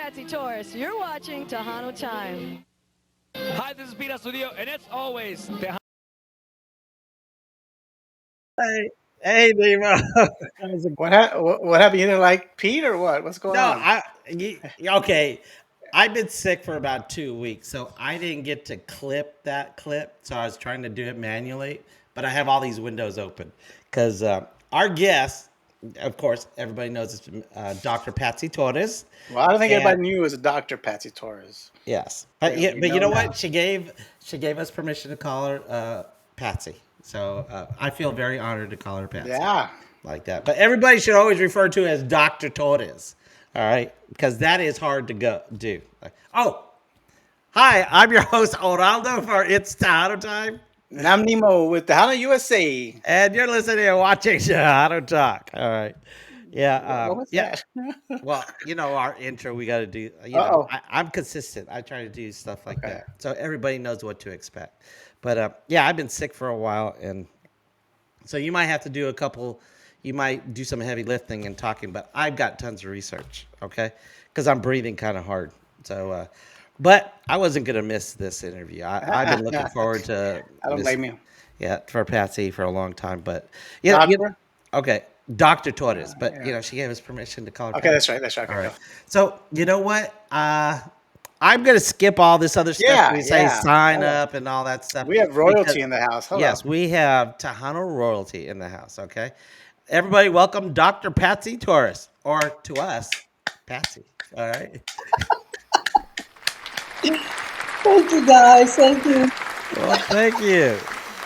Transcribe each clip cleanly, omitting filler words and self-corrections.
Patsy Torres. You're watching Tejano Time. Hi, this is Peter Studio, and as always, Tejano. Hey, hey, Nemo. What happened? You didn't like Pete or what? What's going No, on? okay. I've been sick for about 2 weeks, so I didn't get to clip that clip. So I was trying to do it manually, but I have all these windows open because our guest, of course, everybody knows it's Dr. Patsy Torres, Well, I don't think and everybody knew it was a Dr. Patsy Torres. yes, but We but you know know now. what? She gave us permission to call her Patsy, so I feel very honored to call her Patsy. Yeah. Like that. But everybody should always refer to it as Dr. Torres. All right? Because that is hard to do. Oh, hi, I'm your host, Oraldo, for It's Tejano Time. And I'm Nemo with the Tejano USA. And you're listening and watching Tejano Talk. All right. Yeah. What was Yeah. that? Well, our intro, we got to do, Uh-oh. I'm consistent. I try to do stuff like Okay. that. So everybody knows what to expect. But yeah, I've been sick for a while. And so you might have to do you might do some heavy lifting and talking, but I've got tons of research, okay? Because I'm breathing kind of hard. So, but I wasn't going to miss this interview. I've been looking forward to I don't this, blame you. yeah, for Patsy for a long time. But, Doctor? okay, Dr. Torres, but, Yeah. she gave us permission to call her Okay, Patsy. that's right. That's right. Okay, All right. go. So, you know what? I'm going to skip all this other stuff. Yeah, We say yeah. sign Hold on. up and all that stuff. We have royalty in the house. Hello. Yes, we have Tejano royalty in the house. Okay, everybody, welcome Dr. Patsy Torres, or to us, Patsy. All right. Thank you, guys. Thank you. Well, thank you.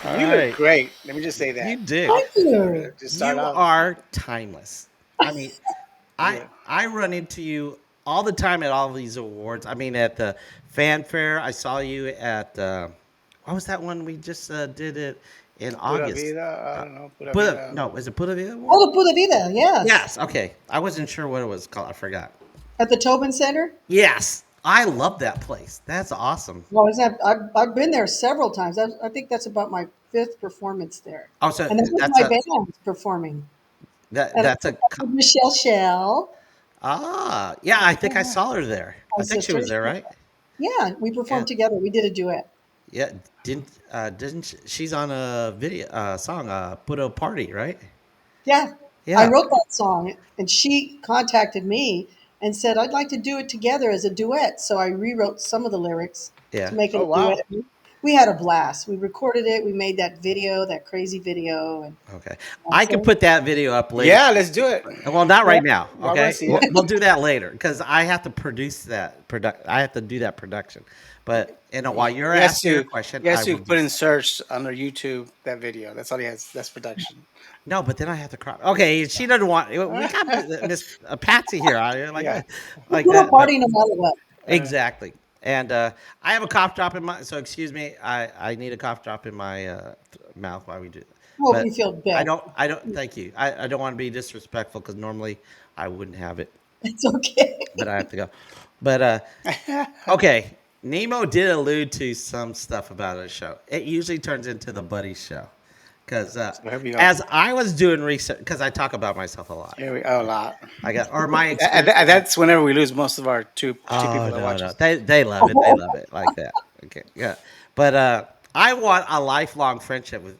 All You right. look great. Let me just say that. You do. Thank you. Just start You off. are timeless. I mean, I Yeah. I run into you all the time at all of these awards. I mean, at the fanfare, I saw you at what was that one we just did it in Pura August? vida. I don't know. Pura Put vida. no, is it Put Vida Award? Oh, the Pura Vida, yes. Yes. Okay, I wasn't sure what it was called. I forgot. At the Tobin Center. Yes, I love that place. That's awesome. Well, I've been there several times. I think that's about my fifth performance there. Oh, so And that was that's my a band performing. that And I that's a performed with Michelle Shell, yeah. I think I saw her there. my I think she sister. was there, right? Yeah, we Yeah, performed together. We did a duet. yeah. Didn't she's on a video song Put a Party, right? Yeah, I Yeah, wrote that song, and she contacted me and said, I'd like to do it together as a duet. So I rewrote some of the lyrics yeah. to make it Oh, a wow. duet. We had a blast. We recorded it. We made that video, that crazy video. And Okay, I can so, put that video up later. Yeah, let's do it. Well, not yeah, right now. I want to Okay, see we'll, it. we'll do that later because I have to produce that I have to do that production. But while you're He has asking your to. question, He has I to will put do. in search under YouTube that video. That's all he has. That's production. No, but then I have to crop. Okay, she doesn't want. We got Miss Patsy here. I like Yeah. that, we'll like do a that. But party no matter what. exactly. And I have a cough drop in my. So excuse me. I need a cough drop in my mouth while we do. That. I hope But you feel I better. don't. I don't. Thank you. I don't want to be disrespectful because normally I wouldn't have it, It's okay. but I have to go. But okay. Nemo did allude to some stuff about a show. It usually turns into the buddy show. Because So here we go. as I was doing research, because I talk about myself a lot, Here we a lot. I got or my experience. That's whenever we lose most of our two people Oh that no, watch no, us. they love it. They love it like that. Okay, yeah. But I want a lifelong friendship with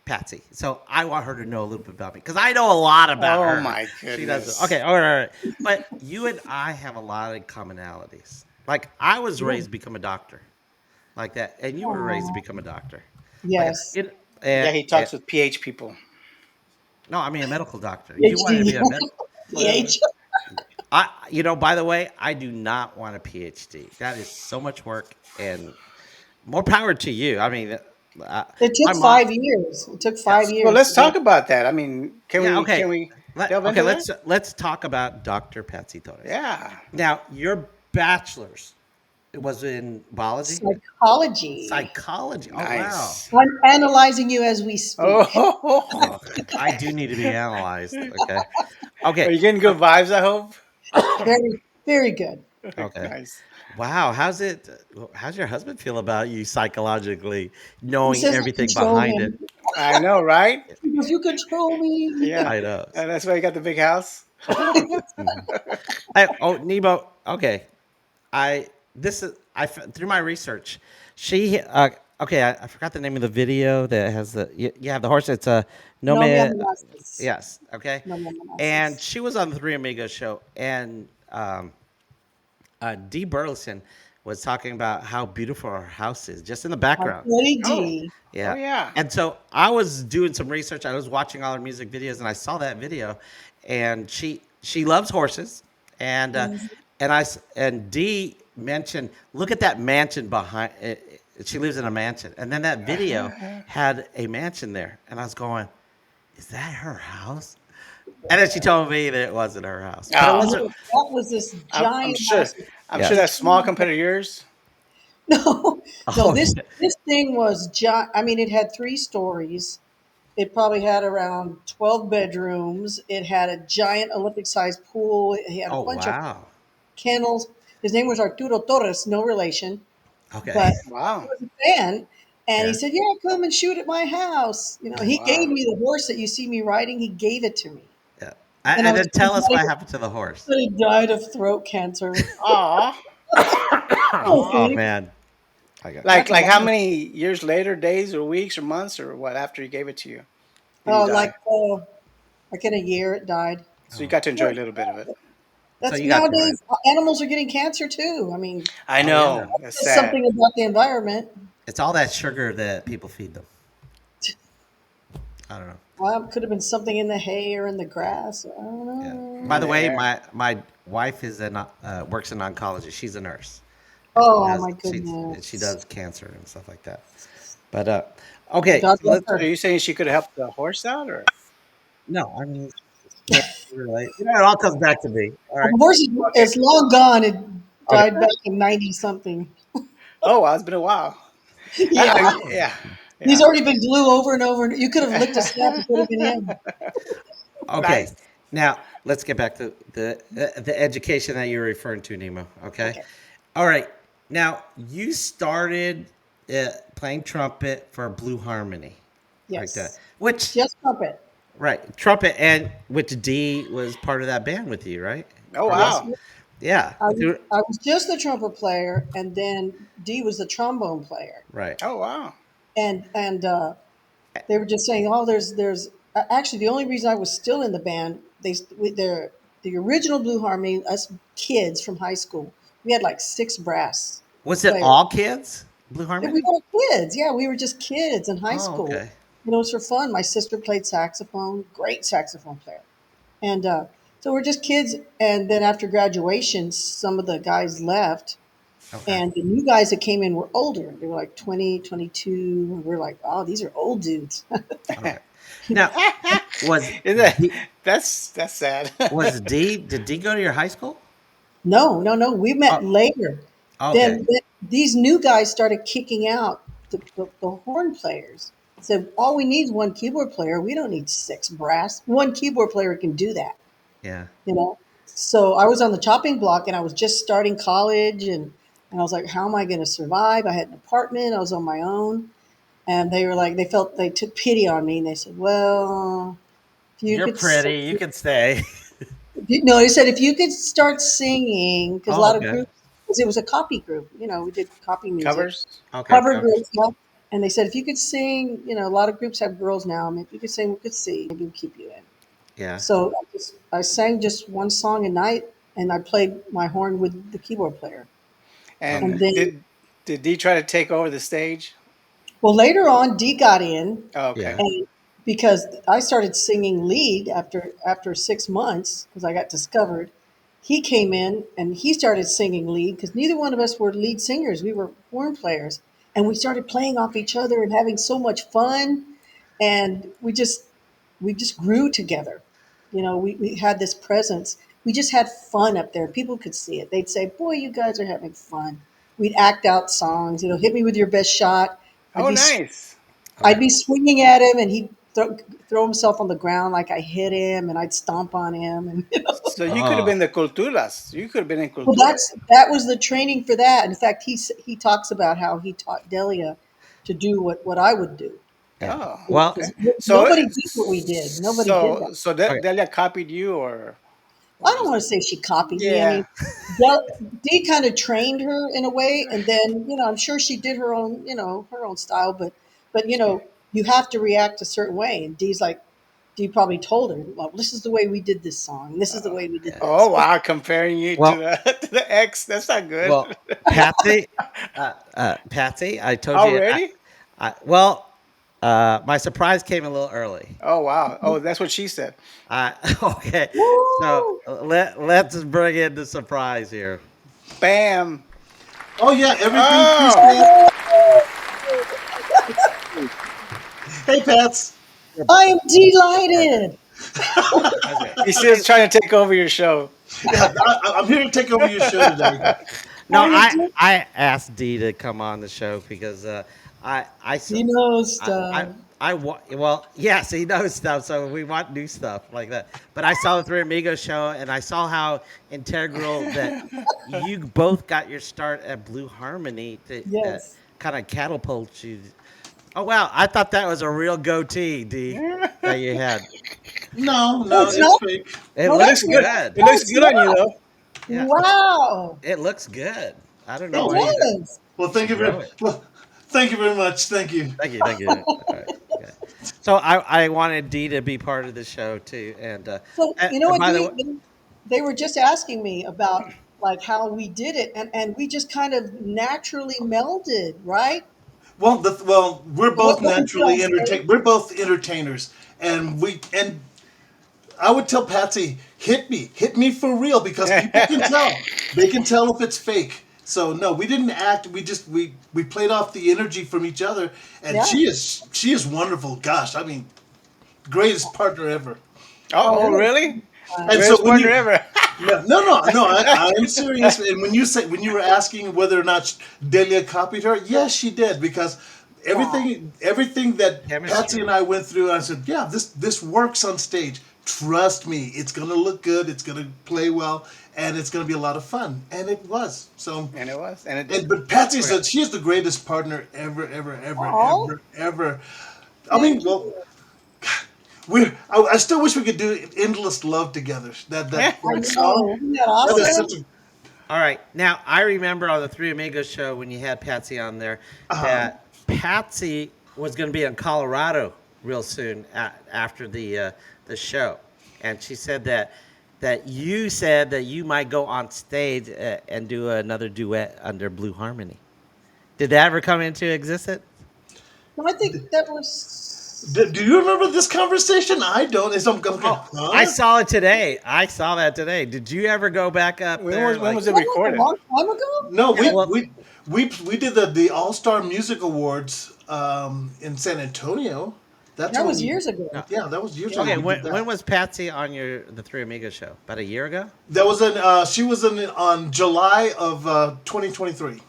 Patsy, so I want her to know a little bit about me because I know a lot about Oh her. my She doesn't. goodness. Okay, all right, all right. But you and I have a lot of commonalities. Like I was raised to become a doctor, like that, and you were raised to Aw, become a doctor. Like yes. it, Yeah, he and talks with PH people. no, I mean a medical doctor. You want to PhD. be a medical. Whatever. PH. By the way, I do not want a PhD. That is so much work and more power to you. I mean, It my took mom. 5 years. It took five Yes. Well, years let's to talk get. about that. I mean, can Yeah. we Okay. can we delve Okay. into that? Let's talk about Dr. Patsy Torres. Yeah. Now, your bachelor's was in biology, Psychology. psychology. Oh wow. Nice. I'm analyzing you as we speak. Oh, Oh, I do need to be analyzed. Okay. are Okay. you getting good vibes? I hope. Very, very good. Okay. Nice. Wow. How's your husband feel about you psychologically He knowing says I everything control behind it? him. I know, right? He goes, you control me. Yeah. I know. And that's why you got the big house. Mhm. Oh, Nebo. okay, I this is through my research. She okay, I forgot the name of the video that has you have the horse. It's a no No me me. amenaces. Yes, okay, No me and amenaces. she was on the Three Amigos show, and Dee Burleson was talking about how beautiful her house is, just in the Our background. Buddy Oh, D. oh Yeah. yeah. And so I was doing some research. I was watching all her music videos, and I saw that video, and she loves horses, and and Dee mentioned, look at that mansion behind. She lives in a mansion, and then that video had a mansion there, and I was going, is that her house? And then she told me that it wasn't her house, but it Oh, No, wasn't. that was this I'm giant sure. house. I'm sure Yes. that small compared to yours. No, no, Oh yeah. this thing was I mean, it had 3 stories. It probably had around 12 bedrooms. It had a giant Olympic-sized pool. It had a Oh bunch of wow. kennels. His name was Arturo Torres, no relation, Okay. but he Wow. was a fan. And he Yeah. said, "Yeah, come and shoot at my house." You know, he gave Wow. me the horse that you see me riding. He gave it to me, Yeah. and I And was then tell us told what happened to the horse. that he died of throat cancer. Aw. Oh, Oh see, man. I got. Like that's like how why. many years later, days or weeks or months or what after he gave it to you? Did he Oh, die? like in a year, it died. So you Oh. got to enjoy a little bit of it. So That's you got to ride. nowadays animals are getting cancer too. I mean, I Oh yeah. know. That's there's sad. something about the environment. It's all that sugar that people feed them. I don't know. Well, it could have been something in the hay or in the grass. I don't Yeah. know. By In the the way, air. my wife is works in oncology. She's a nurse. And Oh my she goodness. does cancer and stuff like that. But okay, God so bless let's. So are her. you saying she could have helped the horse out, or? No, I mean, cancer related. You know, it all comes back to me. All right. The horse Okay. is long gone. It Okay. died back in 90 something. Oh, well, it's been a while. Yeah. Yeah, He's yeah. already been glue over and over. You could have licked a snap. It could have been him. Okay. Nice. Now let's get back to the education that you're referring to, Nemo. Okay. Okay. All right. Now you started playing trumpet for Blue Harmony, like that. Yes. Which Just trumpet. right, trumpet, and which D was part of that band with you, right? Oh, Or Yes. was? wow. Yeah. I was just the trumpet player, and then Dee was the trombone player. Right. Oh, wow. And they were just saying, "Oh, there's actually the only reason I was still in the band. The original Blue Harmony. Us kids from high school, we had like 6 brass Was it players. all kids? Blue And we Harmony? were kids. Yeah, we were just kids in high Oh, school. okay. You know, it was for fun. My sister played saxophone, great saxophone player, and so we're just kids. And then after graduation, some of the guys left, Okay. and the new guys that came in were older. They were like 20, 22. And we're like, oh, these are old dudes. Okay. Now, was Isn't that, D, that's sad. did D go to your high school? No, no, no. We Oh, met later. okay. Then these new guys started kicking out the horn players. Said, all we need is one keyboard player. We don't need 6 brass. One keyboard player can do that, Yeah. you know. So I was on the chopping block and I was just starting college and I was like, how am I going to survive? I had an apartment. I was on my own. And they were like, they took pity on me and they said, well, if you You're could pretty. You can stay. No, he said if you could start singing, because a Oh, lot of okay. groups, because it was a copy group, you know, we did copy music, Covers? Okay. cover Covers. groups, yeah. And they said if you could sing, you know, a lot of groups have girls now. I mean, if you could sing, we could see, maybe we'll keep you in. Yeah. So I sang just one song a night, and I played my horn with the keyboard player. Okay. And And then, did Dee try to take over the stage? well, later on, Dee got in, Oh, Yeah. okay. and because I started singing lead after 6 months because I got discovered, he came in and he started singing lead because neither one of us were lead singers. We were horn players, and we started playing off each other and having so much fun, and we just grew together. You know, we had this presence. We just had fun up there. People could see it. They'd say, "Boy, you guys are having fun." We'd act out songs. You know, hit me with your best shot. I'd Oh, be nice. I'd Okay. be swinging at him, and he'd throw himself on the ground like I hit him, and I'd stomp on him. And So you could have Oh. been the culturas. You could have been in well, culturas. that was the training for that. In fact, he talks about how he taught Delia to do what I would do Yeah. Oh, Well. okay. because So nobody did what we did. Nobody did that. so Okay. Delia copied you, or I don't want to say she copied me. I Yeah. mean, Dee kind of trained her in a way, and then I'm sure she did her own her own style, but you have to react a certain way. And Dee probably told her, well, this is the way we did this song. This is the way we did Oh this. wow, comparing you to Well, the to the ex. That's not good. well, Patsy, Patsy, I told you. Already? Well, my surprise came a little early. Oh wow. Oh, that's what she said. Okay, so Woo! let's bring in the surprise here. Bam. Oh yeah, everything she Oh. said. Hey, Pats. I am delighted. Okay. He's still trying to take over your show. Yeah, I'm here to take over your show today. No, How you do? I asked Dee to come on the show because I s- He knows I, stuff. well, yes, he knows stuff, so we want new stuff like that. But I saw the Three Amigos show, and I saw how integral that you both got your start at Blue Harmony to Yes. kind of catapult you. Oh wow, I thought that was a real goatee, D, that you had. No, No, no, it's it's not. fake. It No, It looks looks that's good. good. It looks good on you though. Yeah, Wow. it looks good. I don't It know why you does. Well, thank you very grow it. well. Thank you very much. Thank you. Thank you, thank you. All right, okay. So I wanted Dee to be part of the show too, So you know and what, by the way, they were just asking me about like how we did it, and we just kind of naturally melded, right? Well, we're both What we did on naturally stage. entertain. We're both entertainers, and I would tell Patsy, hit me for real because people can tell. They can tell if it's fake. So no, we didn't act. We just we played off the energy from each other, and Yeah. she is wonderful. Gosh, I mean, greatest partner ever. Oh, Oh, really? And so Greatest when partner you ever. no, I am serious. And when you were asking whether or not Delia copied her, yes, she did because wow. everything that Patsy chemistry. and I went through, I said, yeah, this works on stage. Trust me, it's gonna look good. It's gonna play well, and it's gonna be a lot of fun. And it was. So, And it was. And it did. but Patsy Okay. said she is the greatest partner ever, ever, ever, Oh, ever, ever. I mean, thank well, you. I still wish we could do "Endless Love" together. I That song. know. Isn't that That is awesome? such a All right, now I remember on the Three Amigos show when you had Patsy on there that Patsy was going to be in Colorado real soon after the show, and she said that you said that you might go on stage and do another duet under Blue Harmony. Did that ever come into existence? No, I think that was. Do you remember this conversation? I don't. It's I'm going, Oh, I huh? saw it today. I saw that today. Did you ever go back up there? When Like, was it Wasn't that a recorded? long time ago? No, yeah, well, we did the All Star Music Awards in San Antonio. That's That when was years ago. no. yeah, that was years ago. Okay, We did when that. was Patsy on the Three Amigos show? About a year ago. That was in she was in on July of 2023.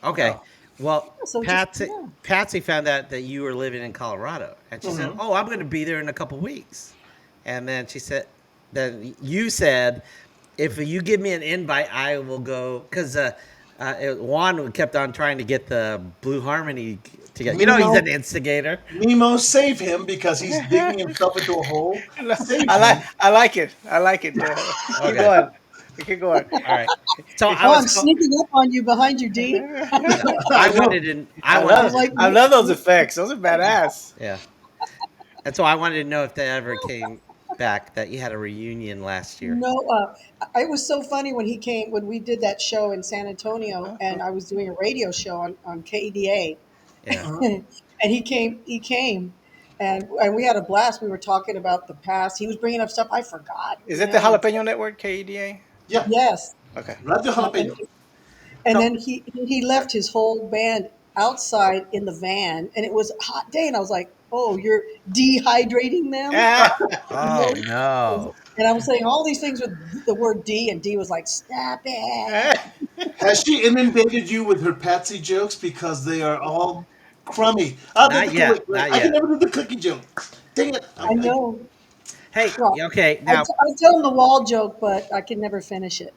Okay. Well, So just yeah. Patsy found out that you were living in Colorado, and she said, "Oh, I'm going to be there in a couple weeks." And then she said, "Then you said, if you give me an invite, I will go." Because Juan kept on trying to get the Blue Harmony together. You know, he's an instigator. Nemo, save him because he's digging himself into a hole. Save him. I like it. I like it. Keep Okay. going. Keep going. All right. So I Oh, was. I'm sneaking up on you behind you, D. I I know. wanted to. I wanted. I'm like, I love those effects. Those are badass. Yeah. And so I wanted to know if that ever came back. That you had a reunion last year. no, it was so funny when he came when we did that show in San Antonio, and I was doing a radio show on KEDA, Yeah. and he came, and we had a blast. We were talking about the past. He was bringing up stuff I forgot. Is it the Jalapeno Network, KEDA? Yeah, Yes, Okay. Radio and, Jalapeno. and So then he left his whole band outside in the van, and it was a hot day, and I was like, "Oh, you're dehydrating them." oh no. And I was saying all these things with the word D, and D was like, "Stop it." Has she inundated you with her Patsy jokes because they are all crummy? Ah, Not yet. wait, Not I can yet. never do the cookie joke. Dang it! I know. Hey, Well, okay, I, now I tell him the wall joke, but I can never finish it.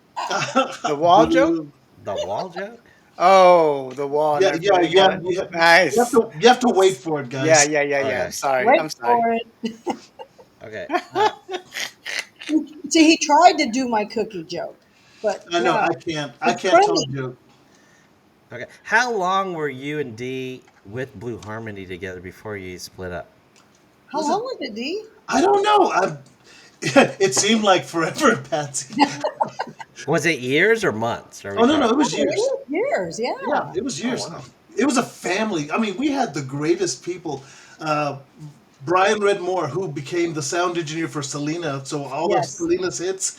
The wall joke? Boo. the wall joke? Oh, the wall. Yeah, Never yeah, forget yeah. that. Nice. You have to wait for it, Yeah, guys. yeah, yeah, yeah. Okay. I'm sorry. Wait I'm sorry. for it. Okay. See, he tried to do my cookie joke, but I know yeah, I it's can't tell a funny. joke. Okay. How long were you and Dee with Blue Harmony together before you split up? How Was it? long was it, D? I don't know. It seemed like forever, Patsy. Was it years or months? Are we Oh no, no, talking? it was Oh, it years. was years, Yeah, yeah. it was Oh years. wow. It was a family. I mean, we had the greatest people. Uh, Brian Redmore, who became the sound engineer for Selena, so all of Yes. Selena's hits,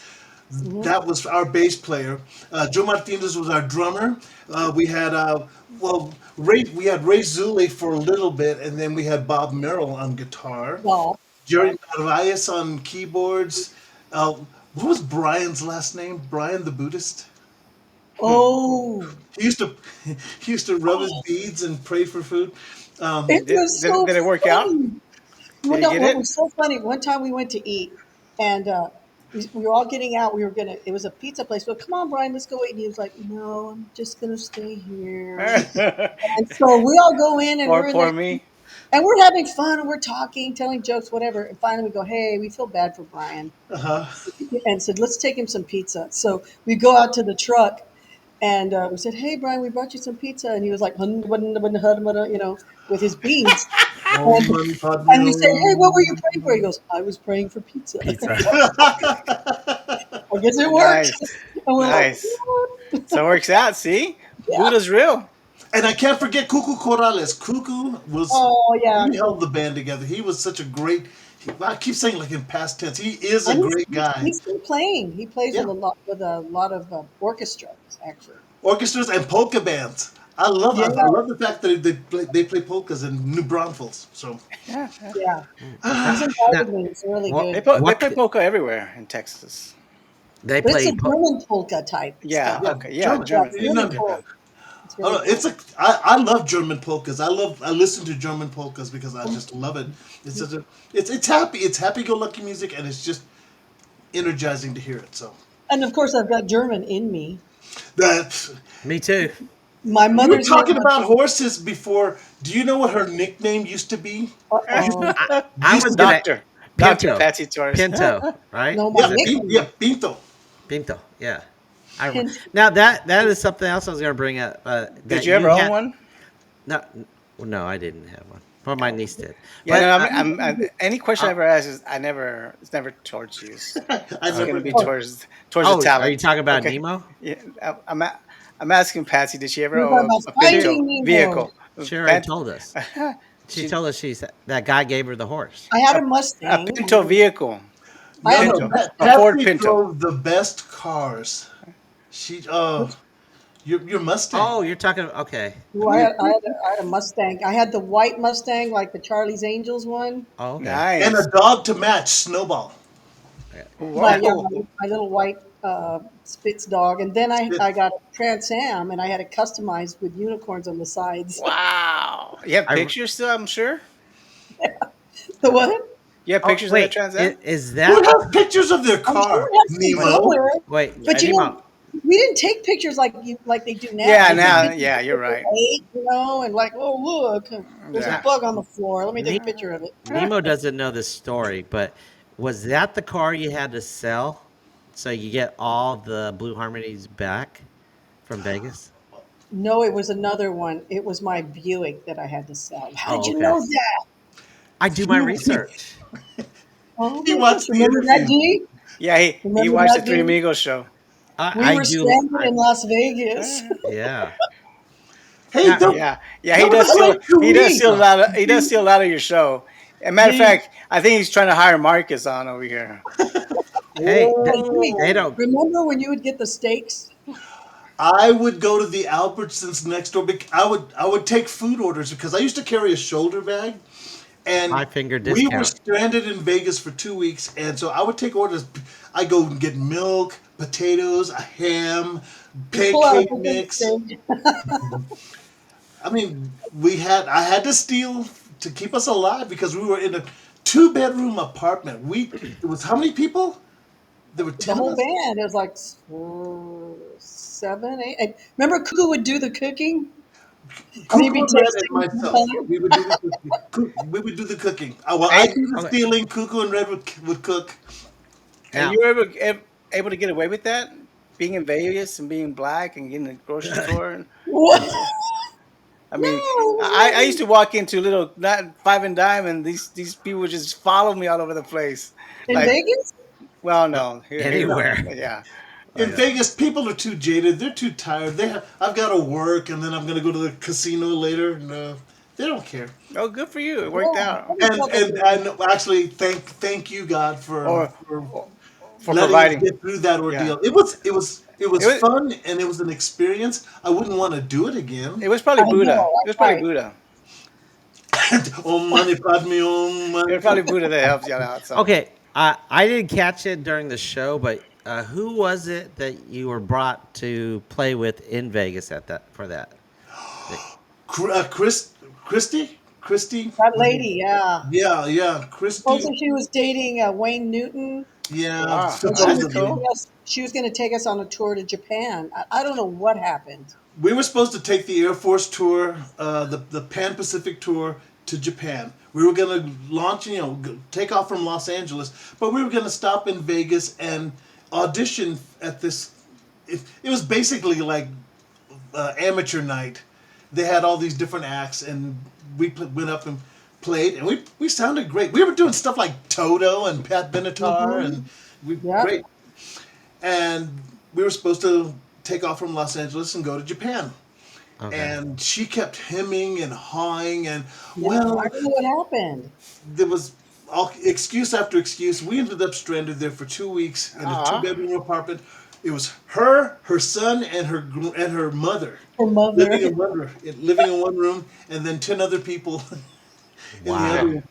Hmm. that was our bass player. Joe Martinez was our drummer. We had we had Ray Zule for a little bit, and then we had Bob Merrill on guitar, Well, Jerry right. Narvaez on keyboards. Uh, what was Brian's last name? Brian the Buddhist. Oh, He used to he used to rub his beads and pray for food. it Um, was so Did it work out? funny. Did Well, he no, get what it? was so funny, one time we went to eat and we were all getting out. We were going to, it was a pizza place. Well, come on, Brian, let's go eat. And he was like, no, I'm just going to stay here. And so we all go in and we're in there Poor me. and we're having fun and we're talking, telling jokes, whatever. And finally we go, hey, we feel bad for Brian. uh-huh. And said, let's take him some pizza. So we go out to the truck and we said, hey, Brian, we brought you some pizza. And he was like, with his beads. Om And, Mani Padme and we said, hey, what were you praying for? He Hum. goes, I was praying for pizza. Pizza. I guess it worked. Nice. And we're like, Nice. what? So it works out. See? Yeah. Buddha's real. And I can't forget Cuckoo Corrales. Cuckoo was Oh, yeah, he held cool. the band together. He was such a great. I keep saying like in past tense. He is a And great guy. he's still playing. He plays Yeah, with a lot of orchestras, actually. orchestras and polka bands. Yeah, I love the fact that they play polkas in New Braunfels. So yeah. He's Now, invited now me. It's really what good. They what play polka everywhere in Texas. they But it's a play? German polka type Yeah. stuff. yeah, Okay. Yeah. German. Yeah, German. it's You really know, cool. It's I really don't know, cool. I love German polkas. I listen to German polkas because I just love it. It's such a it's happy go lucky music and it's just energizing to hear it. So And of course, I've got German in me. that Me too. My we were mother's name talking was, about horses before. Do you know what her nickname used to be? uh-oh. I Used was to be gonna Doctor. Doctor Pinto, Patsy Torres. Pinto, right? No, my Is it Yeah, nickname. Pinto. Pinto? Yeah, I remember. Pinto. Now that is something else I was gonna bring up. Did That you you ever own had one? no, well, no, I didn't have one, but my niece did. Yeah. But No. Any question I uh, ever ask is I never. It's never towards you. I It's okay. gonna never. be Oh, towards the Oh, are you talent. talking about Okay. Nemo? Yeah. I'm asking Patsy. Did she ever we're talking own about a She Pinto Finding Nemo. vehicle? she already Pat, told us. She she, told us that guy gave her the horse. I had a, a a Mustang. Pinto vehicle. I No, had no. a Pinto. A Mustang. Ford Patsy Pinto. drove the best cars. She your Mustang. Oh, you're talking. Okay, Ooh, I had a Mustang. I had the white Mustang, like the Charlie's Angels one. oh, okay. And a Nice. dog to match, Snowball. Okay. My Now, yeah, Whoa. my little white Spitz dog, and then I got a Trans Am, and I had it customized with unicorns on the sides. Wow. You have I pictures still, I'm sure? The what? You have oh pictures of that wait, Trans Am? is Who that has pictures of their I'm sure car? it has to be wait Nemo. somewhere. wait Yeah, But I you do. know, we didn't take pictures like they do now. Yeah, They take now, pictures yeah, of you're the right. lake, and oh look, there's a Yeah. now? bug on the floor. Let me take a Ne- picture of it. Nemo doesn't know this story, but was that the car you had to sell so you get all the Blue Harmonies back from Vegas? No, it was another one. It was my Buick that I had to sell. How did Oh, you okay. know that? I do my He, research. Oh he my gosh! watched the Remember that, interview. G? Yeah, he Remember watched the that, Three G? Amigos show. We I were do. stranded in Las Vegas. Yeah. Hey, Now, don't Yeah, yeah, come to Lake Tahoe. he does steal a lot of your show. As a matter of G, fact, I think he's trying to hire Marcus on over here. hey, Hey, G, they don't. remember when you would get the steaks? I would go to the Albertsons next door. I would take food orders because I used to carry a shoulder bag, and 5 finger we were discount. stranded in Vegas for 2 weeks, and so I would take orders. I go and get milk, potatoes, a ham, You pull out a pancake big mix. steak. I mean, I had to steal to keep us alive because we were in a two-bedroom apartment. It was how many people? There were The 10 of whole us. band. It was like 7, 8. And remember, Cuckoo would do the cooking. I mean, he'd Cuckoo, be Red, and texting myself. sometime. We would do the cooking. We would do the cooking. Well, I Hey, do the okay. stealing. Cuckoo and Red would cook. And Now, you were able to get away with that, being in Vegas and being black and getting in the grocery store. What? And I No, mean, it was I never used to walk into little not five and dime, and these people would just follow me all over the place. in Like, Vegas. well, no, here, No. anywhere. yeah. In Vegas, people are too jaded. They're too tired. I've got to work, and then I'm going to go to the casino later. No, they don't care. Oh, good for you. It worked Yeah, out. let me And tell and, you. and actually, thank you, God, Or, for or for letting us providing. get through that Yeah. ordeal. It was It was fun, and it was an experience. I wouldn't want to do it again. it was probably I Buddha. know. It was I'm probably right. Buddha. Om mani padme om It mani was probably padme. Buddha that helped you out. So Okay, I didn't catch it during the show, but who was it that you were brought to play with in Vegas at that for that? Christy. That lady, yeah. Yeah, Christy. Supposedly she was dating Wayne Newton, Yeah, wow, and oh, she that's was supposedly. taking cool. us. She was going to take us on a tour to Japan. I don't know what happened. We were supposed to take the Air Force tour, the Pan Pacific tour to Japan. We were going to launch, take off from Los Angeles, but we were going to stop in Vegas and audition at this. It was basically like amateur night. They had all these different acts, and we went up and played, and we sounded great. We were doing stuff like Toto and Pat Benatar, and we Yep. great. And we were supposed to take off from Los Angeles and go to Japan. Okay. And she kept hemming and hawing, and Yeah, well, I don't know what happened. there was all excuse after excuse. We ended up stranded there for 2 weeks in a Aw. two-bedroom apartment. It was her son, and her mother Her living mother. living in one room, and then 10 other people in the other Wow. room.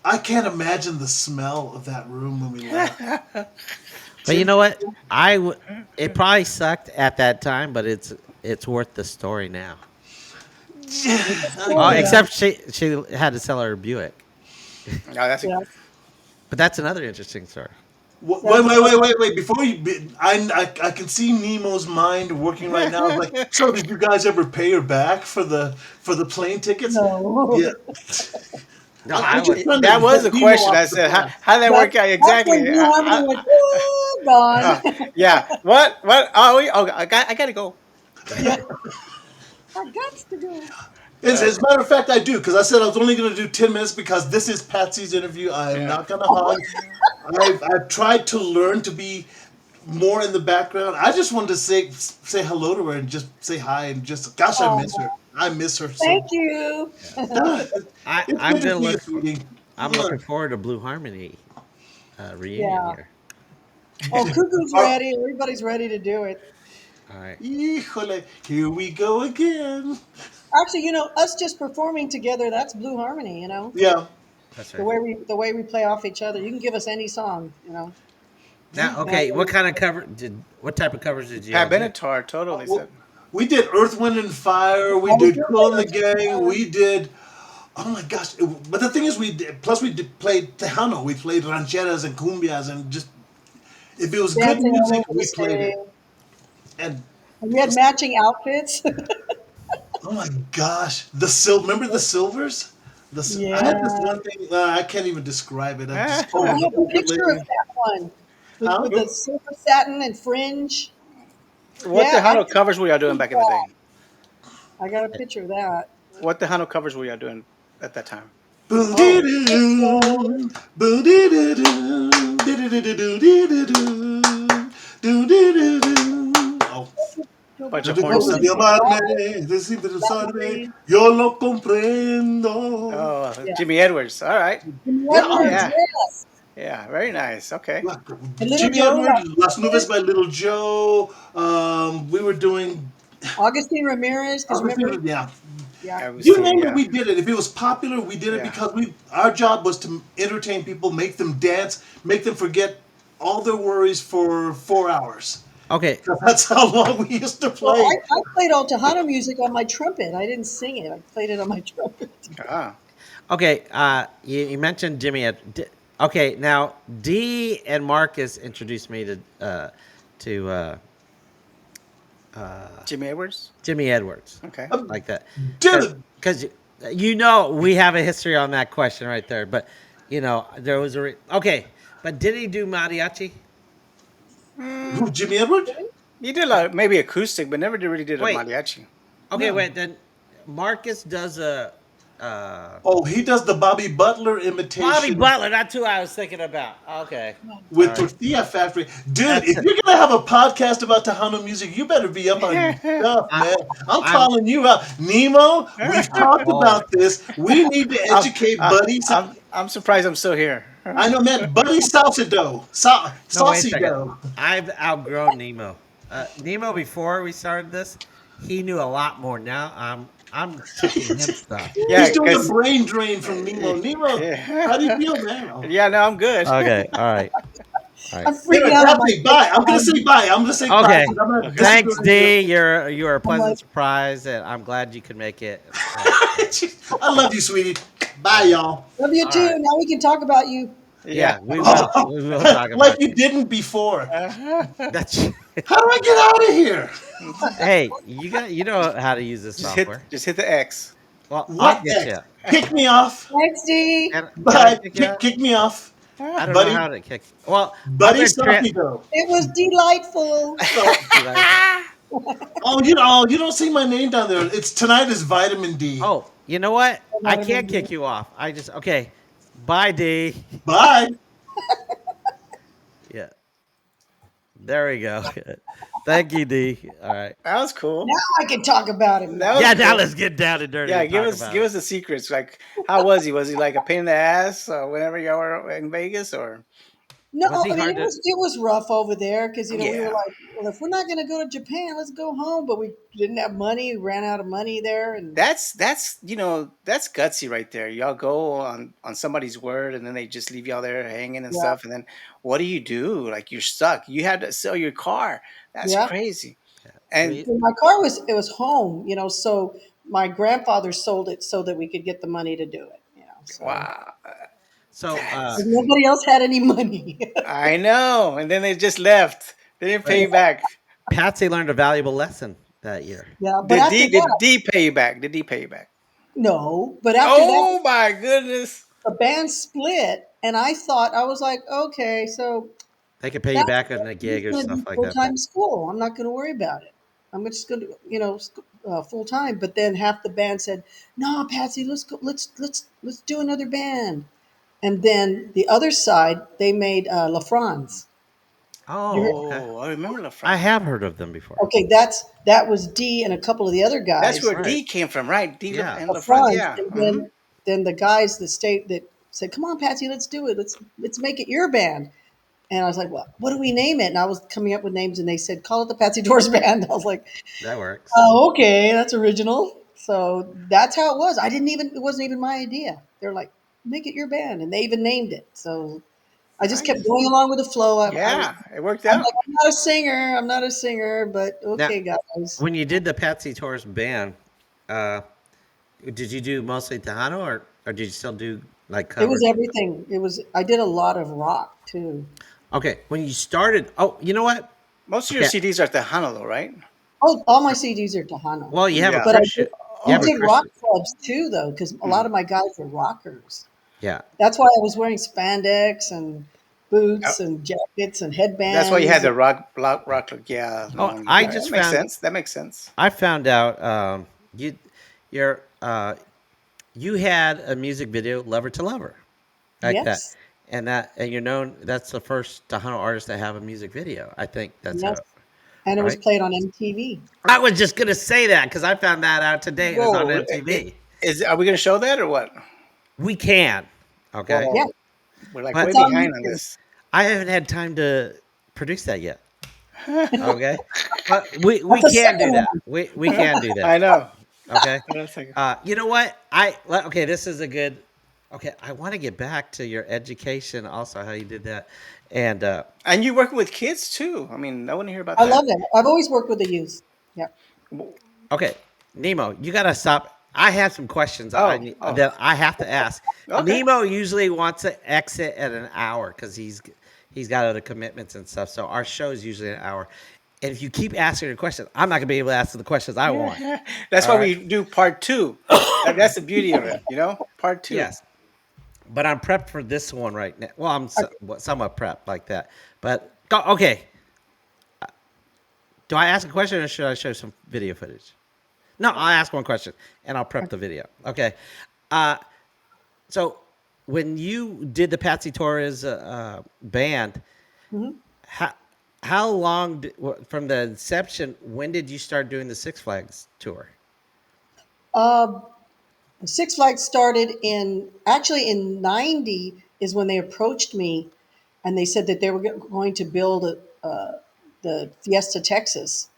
I can't imagine the smell of that room when we left. But you know what? It probably sucked at that time, but it's worth the story now. Oh, Yeah. except she had to sell her Buick. Oh, that's Yeah. But that's another interesting story. Wait! Before I can see Nemo's mind working right now. It's like, so did you guys ever pay her back for the plane tickets? No. Yeah. No, I'm just trying to that was a get Nemo question. off I the said, path. how did that work out That's when exactly? Blue Harmony went, "Woo, gone." Yeah. What? Oh, I gotta go. Yeah. I got to go. As a matter of fact, I do, because I said I was only going to do 10 minutes because this is Patsy's interview. I am Yeah. not going to hog. I've tried to learn to be more in the background. I just wanted to say hello to her and just say hi and just, gosh, I miss her. I miss her so Thank you. It's I'm good to gonna see you, look. sweetie. I'm Yeah. looking forward to Blue Harmony reunion Yeah. here. Oh, Cuckoo's Oh, ready. Everybody's ready to do it. All right. híjole, here we go again. Actually, us just performing together, that's Blue Harmony. Yeah. That's The right. way we play off each other. You can give us any song. Now, Now, okay, what type of covers did you all Pat do? Benatar totally Well, said. we did Earth, Wind, and Fire. We I was did doing Cool and the Earth, Wind& and Gang. Fire. We did. Oh my gosh! But the thing is, we played Tejano. We played rancheras and cumbias, and just if it was good Dancing all music, over the we played it. stage. And And we had matching outfits. oh my gosh, remember the Silvers? I had this Yeah. one thing. I can't even describe it. I just Oh, I told have a you picture of later. that one with, Huh? with the silver satin and fringe. What Yeah, I Tejano just covers were y'all doing back in the day? I got a picture of that. What Tejano covers were y'all doing at that time? Oh, so Boo-dee-doo, boo-dee-doo-doo, dee-dee-doo-doo-dee-doo-doo, doo-dee-doo-doo. Oh. Bunch No of te horn cansas stuff. de amarme, Latin, decir de usarme, green. yo lo comprendo. Oh, Yeah. Jimmy Edwards. All right. Jimmy Yeah, Edwards, Yeah. yes. Yeah. Very nice. Okay. And Little Jimmy Joe, Edwards, Las Nubes by Little Joe. We were doing, Augustine Ramirez, because remember, yeah. yeah, I was You seeing. name it, Yeah. we did it. If it was popular, we did it Yeah. because our job was to entertain people, make them dance, make them forget all their worries for 4 hours. Okay, That's how long we used to well, play. I played all Tejano music on my trumpet. I didn't sing it. I played it on my trumpet. Ah. okay. You mentioned Jimmy. Okay, now Dee and Marcus introduced me to Jimmy Edwards. Jimmy Edwards, Okay. like that, Dude, because we have a history on that question right there. But there was okay. But did he do mariachi? Who, Jimmy Edwards? You did a lot, maybe acoustic, but never really did a Wait. mariachi. Okay, No. wait. Then Marcus does a Oh, he does the Bobby Butler Bobby imitation Butler. That's who I was thinking about. Okay. All with right. Tortilla Factory. Dude, That's if it. you're gonna have a podcast about Tejano music, you better be up on your stuff, I, man. I'm I'm. calling you out. Nemo, we've talked Oh, about this. We need to I'm, educate Buddy. I'm surprised I'm still here. I know, man. Buddy Salsa Dough. no, wait a Saucy second. Dough. I've outgrown Nemo. Nemo, before we started this, he knew a lot more. Now I'm teaching him stuff. Yeah, He's doing the because brain drain from Nemo. Nemo, how do you yeah, feel now? yeah, no, I'm good. Okay. All right. All right. I'm freaking Anyway, out on my. Patsy, bye. I'm gonna say bye. I'm gonna say bye. Okay. I'm gonna Thanks, disagree. D. You were a I'm pleasant like, surprise, and I'm glad you could make it. I love you, sweetie. Bye, y'all. love you All too. right. Now we can talk about you. Yeah. Yeah, we will. We will talk Like about you you. didn't before. That's. How do I get out of here? Hey, you know how to use this software. Just hit the X. Well, I'll What get you. X? Kick me off. Thanks, D. Can I Bye. kick you out? Kick me off. I don't know Buddy. how to kick. Well, I'm Buddy gonna Selfie though. It was delightful. Oh, you don't see my name down there. It's tonight is vitamin D. Oh, you know what? I Vitamin can't D. kick you off. I just okay. Bye, D. Bye. Yeah. There we go. Thank you, D. All right. That was cool. Now I can talk about him. That was Yeah, now cool. let's get down and dirty. Yeah, and give talk us about give it. us the secrets. Like, how was he? Was he like a pain in the ass whenever you were in Vegas, or? No, Was he I mean hard to? it was rough over there because we were Yeah, like, well, if we're not going to go to Japan, let's go home. But we didn't have money. We ran out of money there, and that's that's gutsy right there. Y'all go on somebody's word, and then they just leave y'all there hanging and yeah, stuff. And then what do you do? Like, you're stuck. You had to sell your car. That's yeah. crazy. We, And So my car was home, so my grandfather sold it so that we could get the money to do it. So wow, so, but nobody else had any money. I know. And then they just left. They didn't pay you back. Patsy learned a valuable lesson that year. Yeah, but after Did that, D pay you back? Did D pay you back? no. But after that, Oh my goodness. the band split, and I was like, okay, so They could pay you that's back on a gig or going to be stuff like full that. time school. I'm not going to worry about it. I'm just going to, full time. But then half the band said, "No, Patsy, let's go. Let's do another band." And then the other side, they made La Franz. You heard? Oh, okay. Oh, I remember La I France. have heard of them before. Okay, that was D and a couple of the other That's guys. where Right. D came from, right? D Yeah. and La La France, Franz, yeah. and Mhm. then the guys that said, "Come on, Patsy, let's do it. Let's make it your band." And I was like, "Well, what do we name it?" And I was coming up with names, and they said, "Call it the Patsy Torres Band." I was like, That works. "Oh, okay, that's original." So that's how it was. It wasn't even my idea. They're like, "Make it your band," and they even named it. So I just kept Nice. going along with the flow. Yeah, it worked I'm out. like, I'm not a singer. I'm not a singer, but Now, okay, guys. when you did the Patsy Torres band, uh, did you do mostly Tejano or did you still do like It was covers? everything. I did a lot of rock too. Okay, when you started, oh, you know what? Most of your Okay, CDs are Tejano, though, right? Oh, all my CDs are Tejano. well, you have a Yeah. But Christian. You I have a did rock Christian. clubs too, though, because a lot of my guys were rockers. Yeah. That's why I was wearing spandex and Uh, boots and jackets and That's why you had headbands. the rock look. Yeah, Oh, no, I that just makes found sense. That makes sense. I found out you you're you had a music video, Lover to Lover, like that, Yes, and you're known. That's the first Tejano artist to have a music video. I think that's yes, how. and it was Right. played on MTV. I was just gonna say that because I found that out today. It was on Whoa, MTV. are we going to show that or what? We can, okay. Yeah, Whoa, we're like But way it's on behind on YouTube. this. I haven't had time to produce that yet. Okay, but we That's the can do second that. one. We can do I that. know. Okay. That's like- You know what? Okay. This is a good. Okay, I want to get back to your education, also how you did that, and And you working with kids too. I mean, I want to hear about I that. love it. I've always worked with the youth. Yeah. okay, Nemo, you gotta stop. I have some questions Oh. that I have to ask. Okay. Nemo usually wants to exit at an hour because he's got other commitments and stuff. So our show is usually an hour. And if you keep asking your questions, I'm not gonna be able to answer the questions I want. That's All why we do part two. That's the beauty of it, Part two. Yes. but I'm prepped for this one right now. Well, I'm somewhat prepped like that. But okay, do I ask a question or should I show some video footage? No, I'll ask one question and I'll prep the video. Okay. Uh, so when you did the Patsy Torres band, Mhm. how how long from the inception? When did you start doing the Six Flags tour? Uh, Six Flags started in '90 is when they approached me, and they said that they were going to build the Fiesta Texas,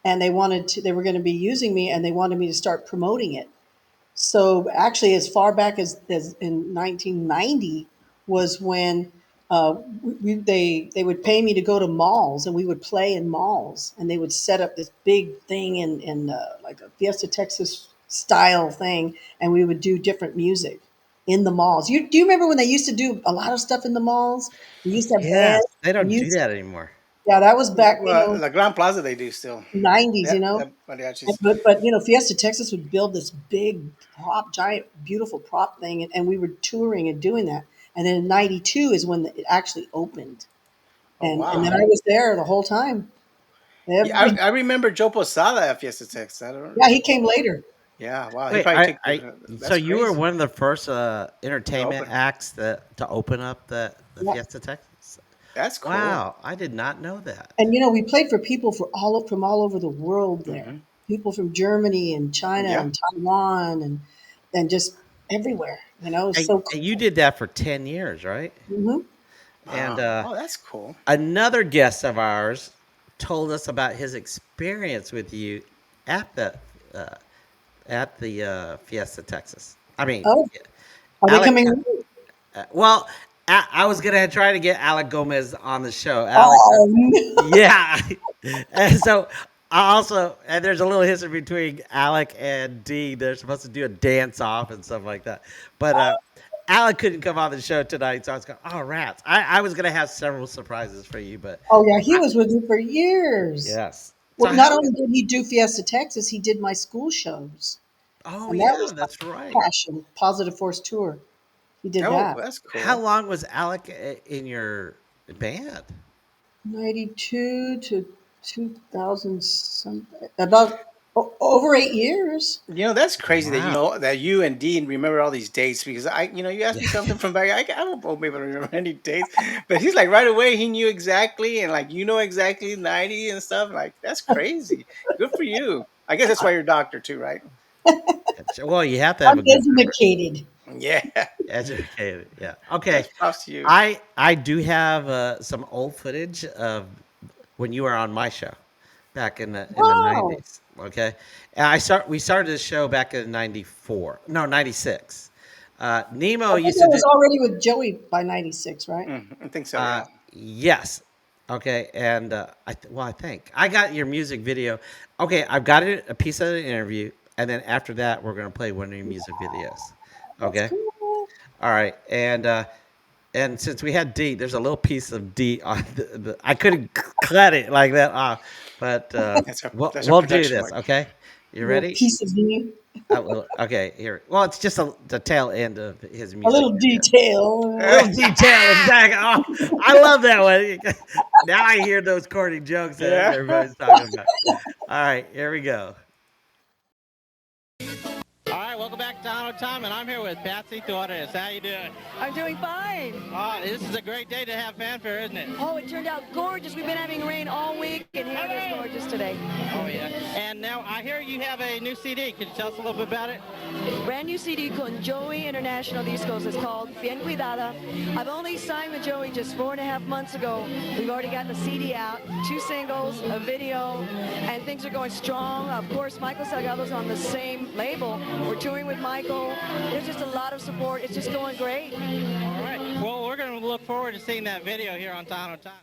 and they were going to be using me, and they wanted me to start promoting it. So actually, as far back as in 1990 was when they would pay me to go to malls, and we would play in malls, and they would set up this big thing in like a Fiesta Texas style thing, and we would do different music in the malls. Do you remember when they used to do a lot of stuff in the malls? We used to have Yes, bands. they And don't do used, that anymore. yeah, that was back, Well, La Gran Plaza they do still. '90s, Yeah, mariachis. but Fiesta Texas would build this big prop, giant, beautiful prop thing, and we were touring and doing that. And then in '92 is when it actually opened, Oh and then wow. I was there the whole time. Yeah, Every I remember Joe Posada at Fiesta Texas. I don't. Yeah, he came later. Yeah, wow. He Wait, probably took. so That's you were crazy. one of the first To entertainment open. acts to open up the Yeah, Fiesta Texas? That's cool. Wow, I did not know that. and we played for people from all over the world there. Hmm. People from Germany and China Yeah. and Taiwan and just everywhere. It's so And you cool. did that for 10 years, right? Hmm. And Wow. Oh, that's cool. another guest of ours told us about his experience with you at the uh, Fiesta Texas. I mean, Oh, are they Alec. coming? Well, I was gonna try to get Alec Gomez on the show. Alec, Oh, no. yeah, and so I also and there's a little history between Alec and Dee. They're supposed to do a dance off and stuff like that, but Alec couldn't come on the show tonight, so I was going, oh rats! I was gonna have several surprises for you, but Oh yeah, he was with me for years. yes. So Well, not how? only did he do Fiesta Texas, he did my school shows, Oh and that yeah, was that's right. my passion. Positive Force Tour. He did Oh, that. that's How cool. long was Alec in your band? '92 to 2000 something. About over 8 years. That's crazy that Wow. that you and Dean remember all these dates because you asked me Yeah. something from back. I won't be able to remember any dates, but he's like right away he knew exactly and like exactly 90 and stuff. Like that's crazy. Good for you. I guess that's why you're a doctor too, right? Well, you have to have I'm a good memory. educated. Yeah. Educated, yeah. Okay, That's props to you. I do have some old footage of when you were on my show back in the Wow. '90s. Okay, and we started this show back in '94, no '96. Nemo I think used I to do. was already with Joey by '96, right? I think so. Yeah. Yes. Okay, and I think I got your music video. Okay, I've got a piece of the interview, and then after that, we're gonna play one of your music videos. That's Okay. cool. All right, and since we had D, there's a little piece of D on I couldn't cut it like that off, but That's a we'll do production this. work. Okay, you Little ready? piece of me, Okay, here. Well, it's just the tail end of his a music little video. detail. Little detail, exactly. Oh, I love that one. Now I hear those corny jokes that Yeah. everybody's talking about. All right, here we go. All right, welcome back to Tejano Time, and I'm here with Patsy Torres. How you doing? I'm doing fine. This is a great day to have fanfare, isn't it? Oh, it turned out gorgeous. We've been having rain all week, and here it is gorgeous today. Oh yeah. And now I hear you have a new CD. Can you tell us a little bit about it? Brand new CD con Joey International Discos. It's called Bien Cuidada. I've only signed with Joey just 4.5 months ago. We've already got the CD out, 2 singles, a video, and things are going strong. Of course, Michael Salgado's on the same label. We're touring with Michael. There's just a lot of support. It's just going great. All right. Well, we're going to look forward to seeing that video here on Tejano Time.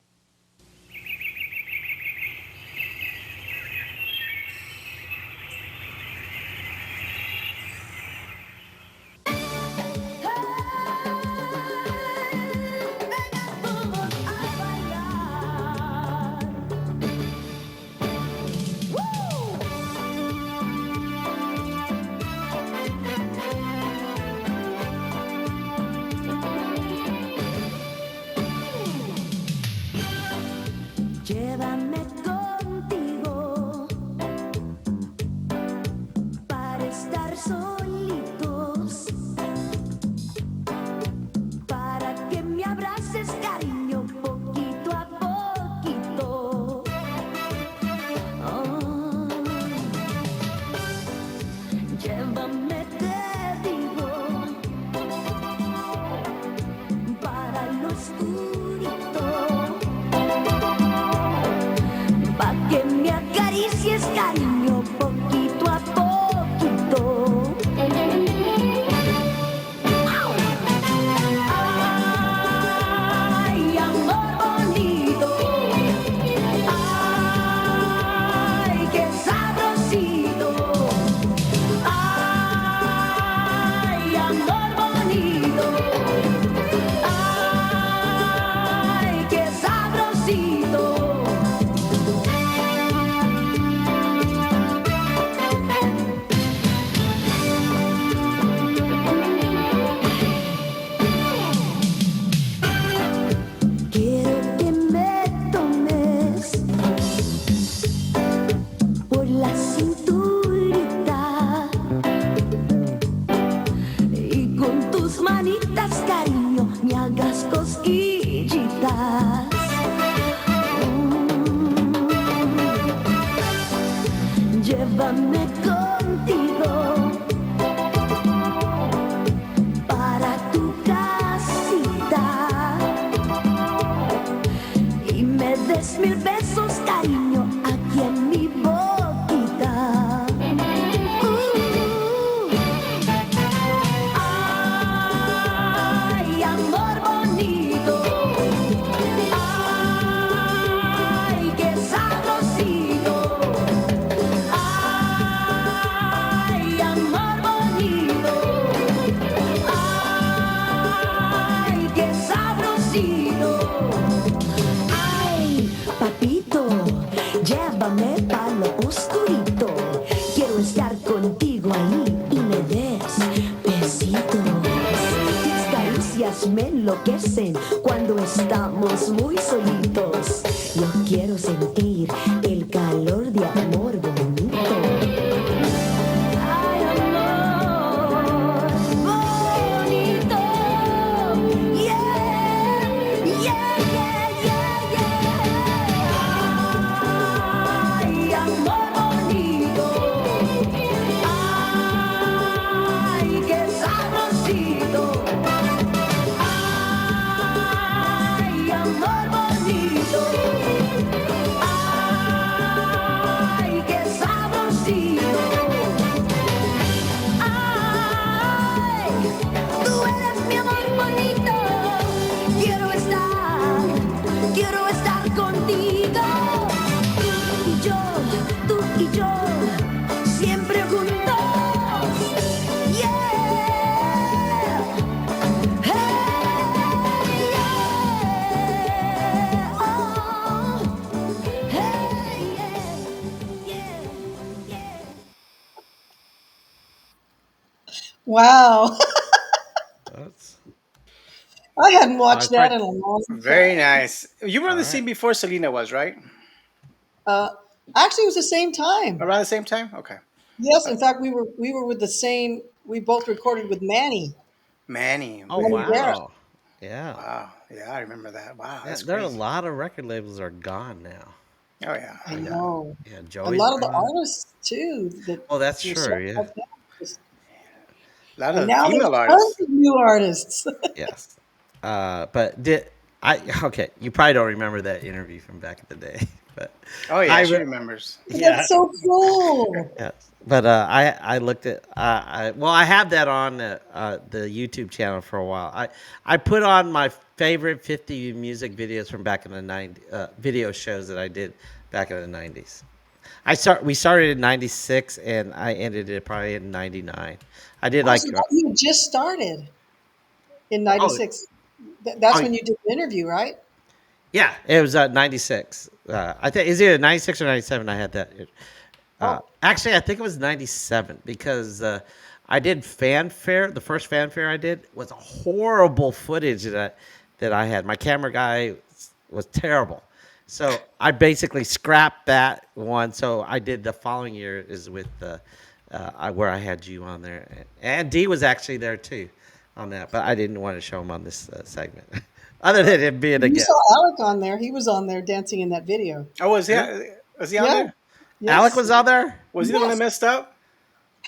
más cariño, me hagas cosquillitas. Llévame contigo para tu casita y me des 1000 besos, cariño, aquí en mi boquita. Ay, amor bonito, ay, qué sabrosito. Ay, amor bonito, ay, qué sabrosito. Ay, papito, llévame pa' lo oscurito. Quiero estar contigo ahí y me des besitos. Tus caricias me enloquecen cuando estamos muy solitos. Yo quiero sentir el calor de amor bonito. Ay, amor bonito. Yeah, yeah, yeah, yeah, yeah. Ay, amor bonito. Ay, qué sabrosito. Ay, amor bonito. Ay, qué sabrosito. Ay, tú eres mi amor bonito. Quiero estar contigo. Tú y yo, siempre juntos. Yeah. Hey, yeah. Oh. Hey, yeah. Yeah, yeah. Wow. That's I hadn't watched tried- that in a long time. Very nice. You were on the All scene right. before Selena was, right? Actually, it was the same time. Around the same time? Okay. Yes, in fact, we were with the same. We both recorded with Manny. Manny. Oh Manny Barrett. wow. Yeah. Wow. Yeah, I remember that. Wow, Yeah, that's there are a crazy. lot of record labels are gone now. Oh, yeah. I Yeah. know. Yeah, A Joey's lot of the gone. artists too that Oh, that's were true. so Yeah. like that. Just- A lot And of now there's female tons artists. of new artists. Yes. But did I? Okay, you probably don't remember that interview from back in the day, but Oh, yeah, I she re- remembers. yeah. That's so cool. Yes. But I looked at I have that on the YouTube channel for a while. I put on my favorite 50 music videos from back in the 90s, video shows that I did back in the 90s. We started in 96 and I ended it probably in 99. I did like Also, you had just started in oh '96. That's oh when you did the interview, right? yeah, it was 96. I think is either 96 or 97 I had that. Actually, I think it was 97 because I did fanfare. The first fanfare I did was a horrible footage that I had. My camera guy was terrible. So I basically scrapped that one. So I did the following year is with where I had you on there. And D was actually there too on that. But I didn't want to show him on this segment. Other than him being a You guest. saw Alec on there. He was on there dancing in that video. Oh, was he? Was he on Yeah. there? Alec Yes. was on there? Was he the one that Yes. messed up?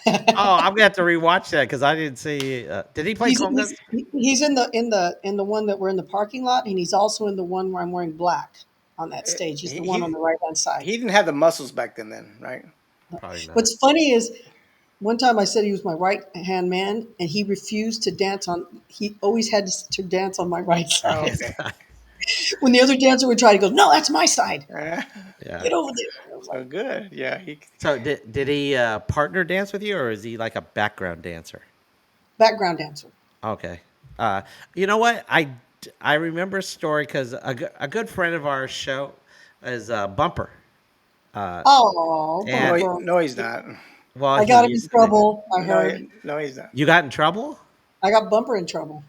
Oh, I'm gonna have to rewatch that because I didn't see. Did he play He's, congas? he's in the one that we're in the parking lot, and he's also in the one where I'm wearing black on that stage. He's the one on the right hand side. He didn't have the muscles back then, right? Probably not. What's funny is one time I said he was my right hand man, and he refused to dance on. He always had to dance on my right Oh, side. okay. When the other dancer would try, he goes, "No, that's my side. Yeah. Get over there." I was So like, good. Yeah. He, So did he partner dance with you, or is he like a background dancer? background dancer. Okay. You know what? I remember a story because a good friend of our show is Bumper. Oh, and- no, Bumper. no, he's not. Well, I got him he in used to- trouble. I No, heard. no, he's not. You got in trouble? I got Bumper in trouble.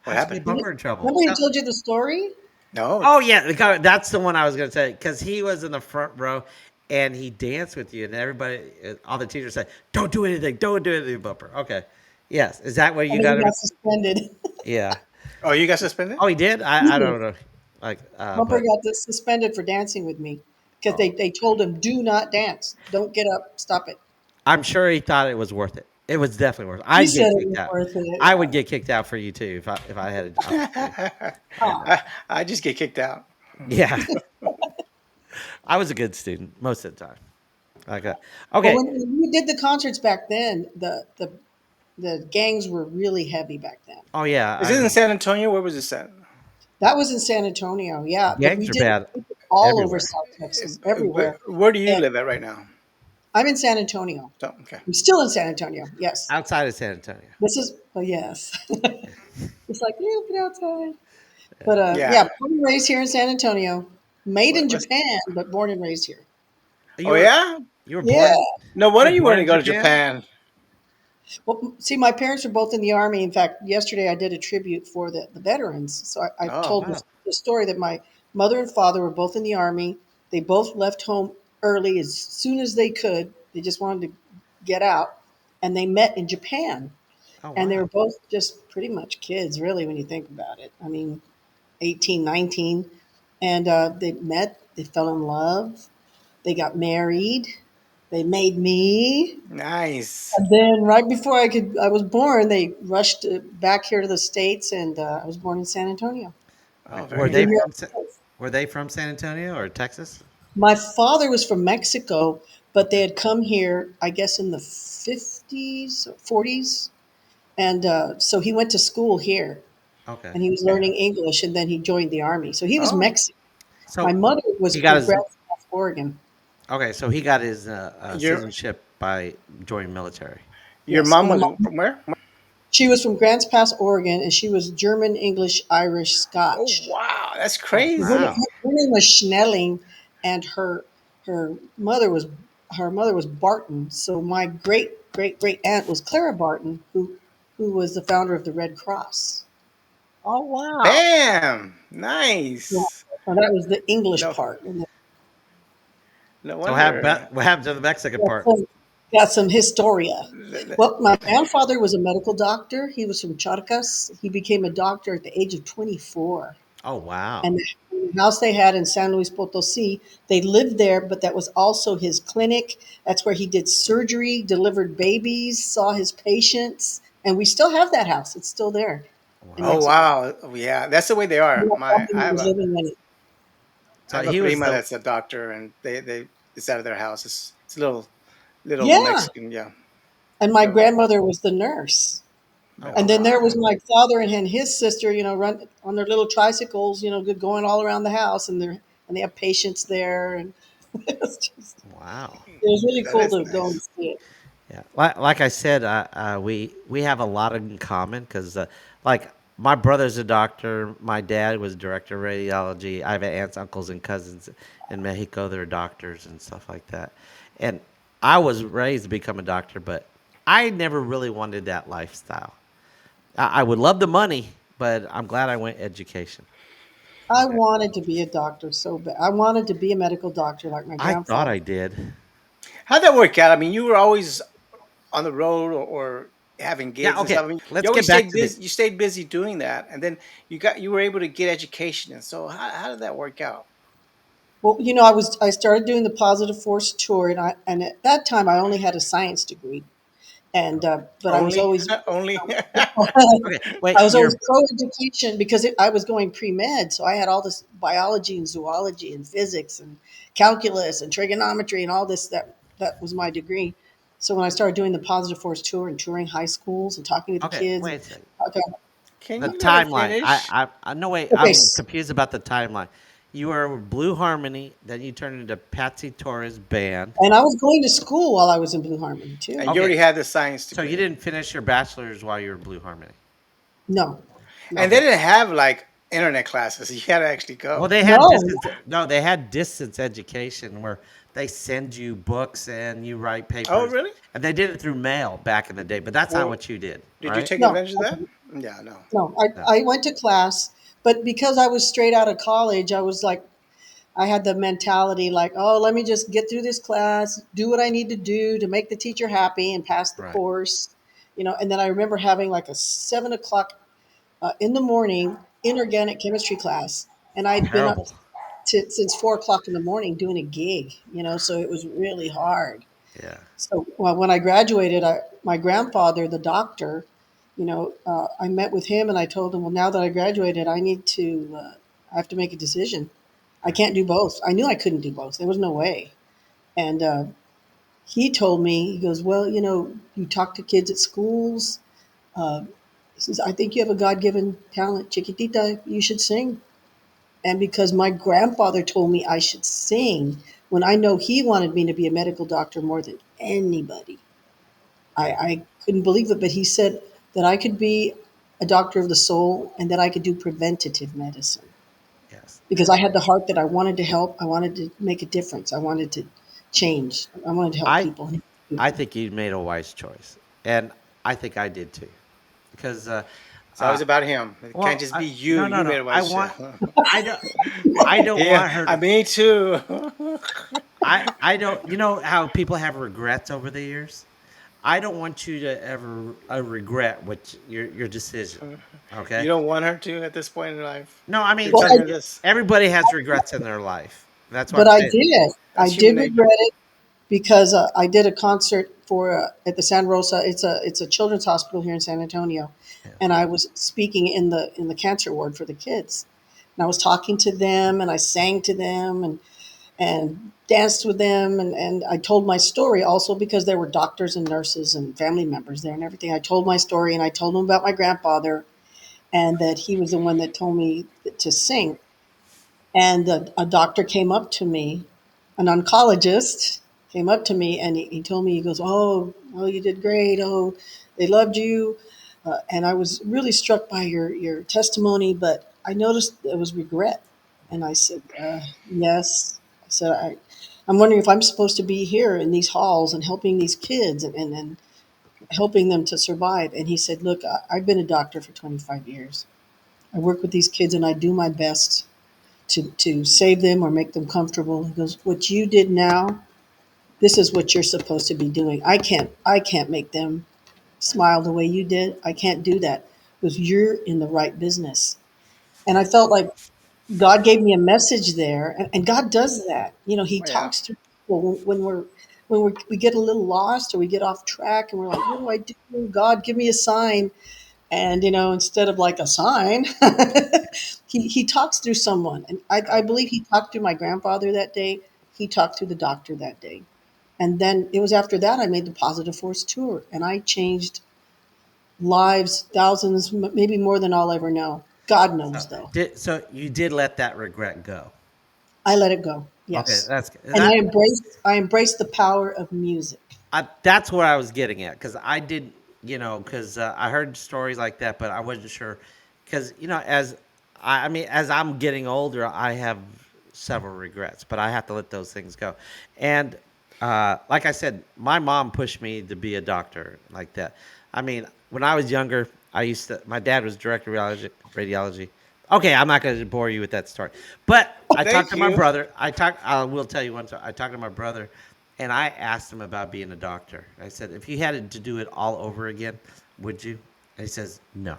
What How'd you happened? get Bumper in trouble? Remember he told you the story? No. Oh yeah, that's the one I was gonna say because he was in the front row and he danced with you, and everybody, all the teachers said, "Don't do anything, don't do anything, Bumper." Okay, Yes. Is that what And you then got? he got suspended. Yeah. Oh, you got suspended? Oh, he did. I don't know. Like, Bumper but got suspended for dancing with me because oh, they told him, do not dance. Don't get up. Stop it. I'm sure he thought it was worth it. It was definitely worth it. He I'd said get it kicked was out. worth it. I would get kicked out for you too if I had an opportunity. Oh. I just get kicked out. Yeah. I was a good student most of the time. Like, But okay. when we did the concerts back then, the gangs were really heavy back then. Oh yeah. Is I it in mean, San Antonio? Where was this at? That was in San Antonio, yeah. But we gangs are did bad it all over everywhere. South Texas, But everywhere. where do you And live at right now? I'm in San Antonio. So, okay. I'm still in San Antonio. Yes. Outside of San Antonio. This is, oh, yes. It's like, yeah, get outside. But Yeah. yeah, born and raised here in San Antonio. Made in What's, Japan, but born and raised here. You oh, were yeah? you were Yeah. born No you wonder were you born wanted to in go to Japan? Japan. Well, see, my parents were both in the Army. In fact, yesterday I did a tribute for the veterans. So I Oh, told Wow. the story that my mother and father were both in the Army. They both left home early as soon as they could. They just wanted to get out. And they met in Japan. Oh And they wow. were both just pretty much kids, really, when you think about it. I mean, 18, 19. And they met, they fell in love, they got married, they made me. nice. And then right before I was born, they rushed back here to the States, and I was born in San Antonio. Oh, Were very I've they been here nice. from ever since. were they from San Antonio or Texas? My father was from Mexico, but they Okay. had come here, I guess, in the 50s, 40s. And so he went to school here, Okay. and he was Yeah. learning English, and then he joined the Army. So he was Oh, Mexican. My So mother was he got from his Grants Pass, Oregon. okay. So he got his your citizenship by joining military. your Yes, mom and was my from where? she was from Grants Pass, Oregon, and she was German, English, Irish, Oh, Scotch. wow. That's Oh So her, wow. crazy. her name was Schnelling, and her mother was Barton. So my great aunt was Clara Barton, who was the founder of the Red Cross. Oh, wow. Bam. Yeah, Nice. so that was the English No, part. And no So wonder. what happened to the Mexican got part? some, got some historia. Th- th- Well, my grandfather was a medical doctor. He was from Charcas. He became a doctor at the age of 24. Oh wow. And the house they had in San Luis Potosi, they lived there, but that was also his clinic. That's where he did surgery, delivered babies, saw his patients, and we still have that house. It's still there in Oh, Wow. Mexico. wow. Oh, yeah, that's the way they are. My My, family was living in it. I So have a he was prima the that's a doctor, and they it's out of their house. It's a little Yeah, Mexican, yeah. and my Little, grandmother was the nurse. oh And no, then there wow. was my father and his sister, run on their little tricycles, going all around the house, and they have patients there, and Wow. it was really that cool is to go and nice. see it. Yeah, like I said, we have a lot in common because like my brother's a doctor, my dad was director of radiology. I have aunts, uncles, and cousins in Mexico. They're doctors and stuff like that. And I was raised to become a doctor, but I never really wanted that lifestyle. I would love the money, but I'm glad I went education. I Okay, wanted to be a doctor so bad. I wanted to be a medical doctor like my I thought grandfather. I did. How'd that work out? I mean, you were always on the road or having Yeah. gigs and Okay. stuff. I mean, you Let's always get back stayed to the busy. You stayed busy doing that, and then you were able to get education. And so, how did that work out? Well, I started doing the Positive Force tour, and at that time I only had a science degree, and but I was Only, always only. okay. I Wait, was always you're pro education because I was going pre med, so I had all this biology and zoology and physics and calculus and trigonometry and all this that was my degree. So when I started doing the Positive Force tour and touring high schools and talking to the okay. kids, Wait a second. okay, Can The you let her timeline. finish? I no wait. okay, I'm confused about the timeline. You were Blue Harmony, then you turned into Patsy Torres band. and I was going to school while I was in Blue Harmony too. And you Okay, already had the science so you degree, didn't finish your bachelor's while you were Blue Harmony. No, and no, they Okay. didn't have like internet classes. You had to actually Well, go. they had no. distance. No, they had distance education where they send you books and you write Oh, papers, really? and they did it through mail back in the day. But that's not Well, what you did, did you right? take No, advantage of that? Yeah, no. no. No. I went to class, but because I was straight out of college, I was like, I had the mentality like, oh, let me just get through this class, do what I need to do to make the teacher happy and pass the Right. course. And then I remember having like a 7 o'clock in the morning inorganic chemistry class, and I'd been up Terrible. since 4 o'clock in the morning doing a gig, so it was really hard. Yeah. So when I graduated, my grandfather, the doctor, I met with him and I told him, well, now that I graduated, I have to make a decision. I can't do both. I knew I couldn't do both. There was no way. And he told me, he goes, well, you talk to kids at schools. Uh, he says, I think you have a God given talent, Chiquitita. You should sing. And because my grandfather told me I should sing, when I know he wanted me to be a medical doctor more than anybody, I couldn't believe it. But he said that I could be a doctor of the soul and that I could do preventative medicine Yes. because I had the heart that I wanted to help. I wanted to make a difference. I wanted to change. I wanted to help I people. I think you made a wise choice, and I think I did too, because It's always about him. It can't well, just be you. no, no, You no. made a I wise want. choice. I don't. I don't Yeah, want her I to. me too. I don't. You know how people have regrets over the years. I don't want you to ever regret what your decision. You Okay. don't want her to at this point in life. No, I You're mean, Well, telling her this. everybody has regrets in their life. That's what but I'm I saying. did. I That's human did nature. regret it because I did a concert for at the San Rosa. It's a children's hospital here in San Antonio, Yeah. and I was speaking in the cancer ward for the kids, and I was talking to them, and I sang to them, and danced with them, and I told my story also because there were doctors and nurses and family members there and everything. I told my story, and I told them about my grandfather, and that he was the one that told me to sing. And a doctor came up to me, an oncologist came up to me, and he told me, he goes, oh, you did great. Oh, they loved you. And I was really struck by your testimony, but I noticed there was regret. And I said, yes. I said, I'm wondering if I'm supposed to be here in these halls and helping these kids and helping them to survive. And he said, look, I've been a doctor for 25 years. I work with these kids and I do my best to save them or make them comfortable. He goes, what you did now, this is what you're supposed to be doing. I can't make them smile the way you did. I can't do that because you're in the right business. And I felt like God gave me a message there, and God does that. He Oh, yeah. talks to people when we get a little lost or we get off track, and we're like, "What do I do? God, give me a sign." And instead of like a sign, he talks through someone, and I believe he talked through my grandfather that day. He talked through the doctor that day, and then it was after that I made the Positive Force tour, and I changed lives, thousands, maybe more than I'll ever know. God knows, though. So you did let that regret go. I let it go. Okay, Yes, that's and I that. embraced I embraced the power of music. That's what I was getting at because I did, because I heard stories like that, but I wasn't sure because as I mean, as I'm getting older, I have several regrets, but I have to let those things go. And like I said, my mom pushed me to be a doctor like that. I mean, when I was younger, I used to. My dad was director of radiology. Okay, I'm not going to bore you with that story, but I talked Thank to my you. brother. I will tell you one time. I talked to my brother, and I asked him about being a doctor. I said, if you had to do it all over again, would you? And he says, no,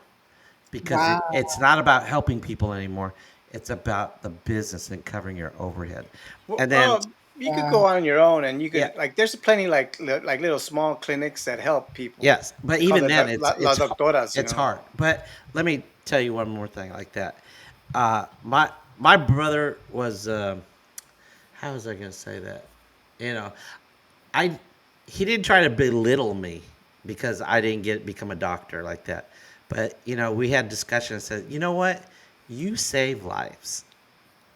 because Wow. it's not about helping people anymore. It's about the business and covering your overhead. Well, And then, you could Yeah. go on your own, and you yeah, could like. There's plenty like little small clinics that help people. yes, but They call even it then, la doctoras. it's hard. But let me tell you one more thing like that. My brother was how was I going to say that? You know, I he didn't try to belittle me because I didn't become a doctor like that. But we had discussion and said, you know what? You save lives.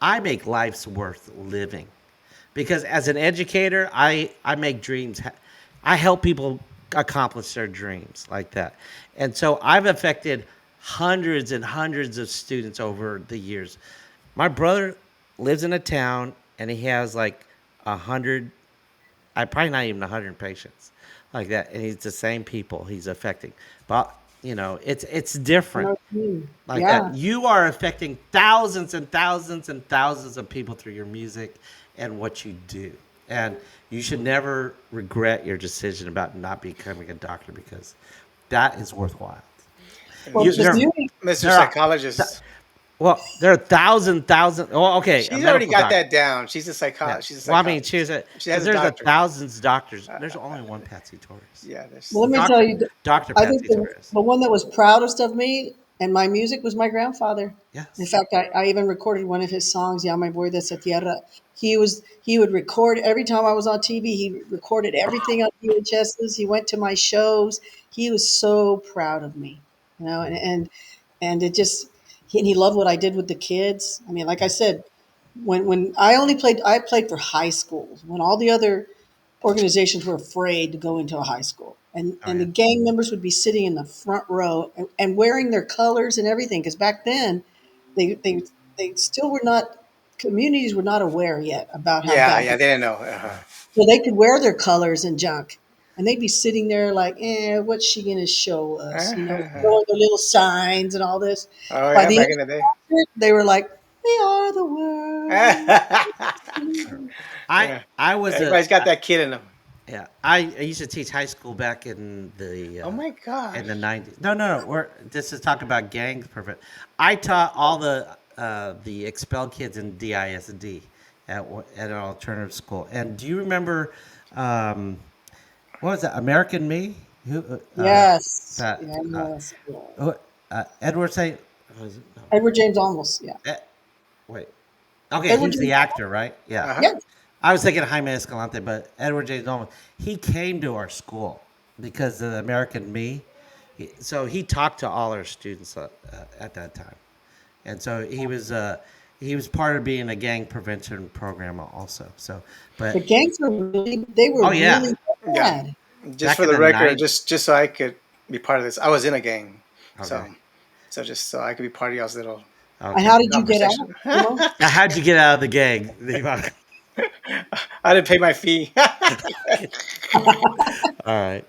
I make lives worth living because as an educator, I make dreams. I help people accomplish their dreams like that, and so I've affected hundreds and hundreds of students over the years. My brother lives in a town and he has like 100, I probably not even 100 patients like that, and he's the same people he's affecting. But it's I know different what you mean. like that. Yeah. You are affecting thousands and thousands and thousands of people through your music and what you do. And you should never regret your decision about not becoming a doctor because that is worthwhile. Well, the There, beauty, Mr. there are, Psychologist. well, there are thousand. Oh, okay, a She's already medical got doctor. that down. She's a Yeah. psychologist. She's a Well, I mean, psychologist. She has because a there's a doctorate. thousands doctors. There's only one Patsy Torres. Yeah, there's. well, let me tell Doctor you, Doctor I think Patsy Torres. the one that was proudest of me and my music was my grandfather. In Yes. fact, I even recorded one of his songs, "Ya me voy de esa tierra." He would record every time I was on TV. He recorded everything on VHSs. He went to my shows. He was so proud of me, you know, and it just and he loved what I did with the kids. I mean, like I said, when I played for high schools when all the other organizations were afraid to go into a high school, Oh and the yeah. gang members would be sitting in the front row and wearing their colors and everything, because back then they they they still were not communities were not aware yet about how Yeah, bad yeah, the, they didn't know. so they could wear their colors and junk, and they'd be sitting there like, what's she gonna show us, you know, throwing their little signs and all this. Oh By yeah, the end back of in the the day. concert, they were like, we are the world. I was a Everybody's got that kid in them. yeah. I used to teach high school back in Oh my in gosh. the 90s. No. We're this is talking about gangs. Perfect. I taught all the expelled kids in DISD at an alternative school. And do you remember what was that? American Me? Who Yes, that yes, yeah. Edward Saint was it? No. Edward James Olmos, yeah. Eh, wait. Okay, he Edward was the James, actor, right? Yeah. Uh huh. yeah. I was thinking Jaime Escalante, but Edward J. Dolman, he came to our school because of the American Me. So he talked to all our students at that time, and so he was part of being a gang prevention program also. So, The but gangs were really, they were oh yeah, really Yeah. bad. Just back for in the the record, night. just so I could be part of this, I was in a gang, Okay, so just so I could be part of y'all's little And okay. how did you get out? conversation. You know, Now, how'd you get out of the gang? I didn't pay my fee. All right.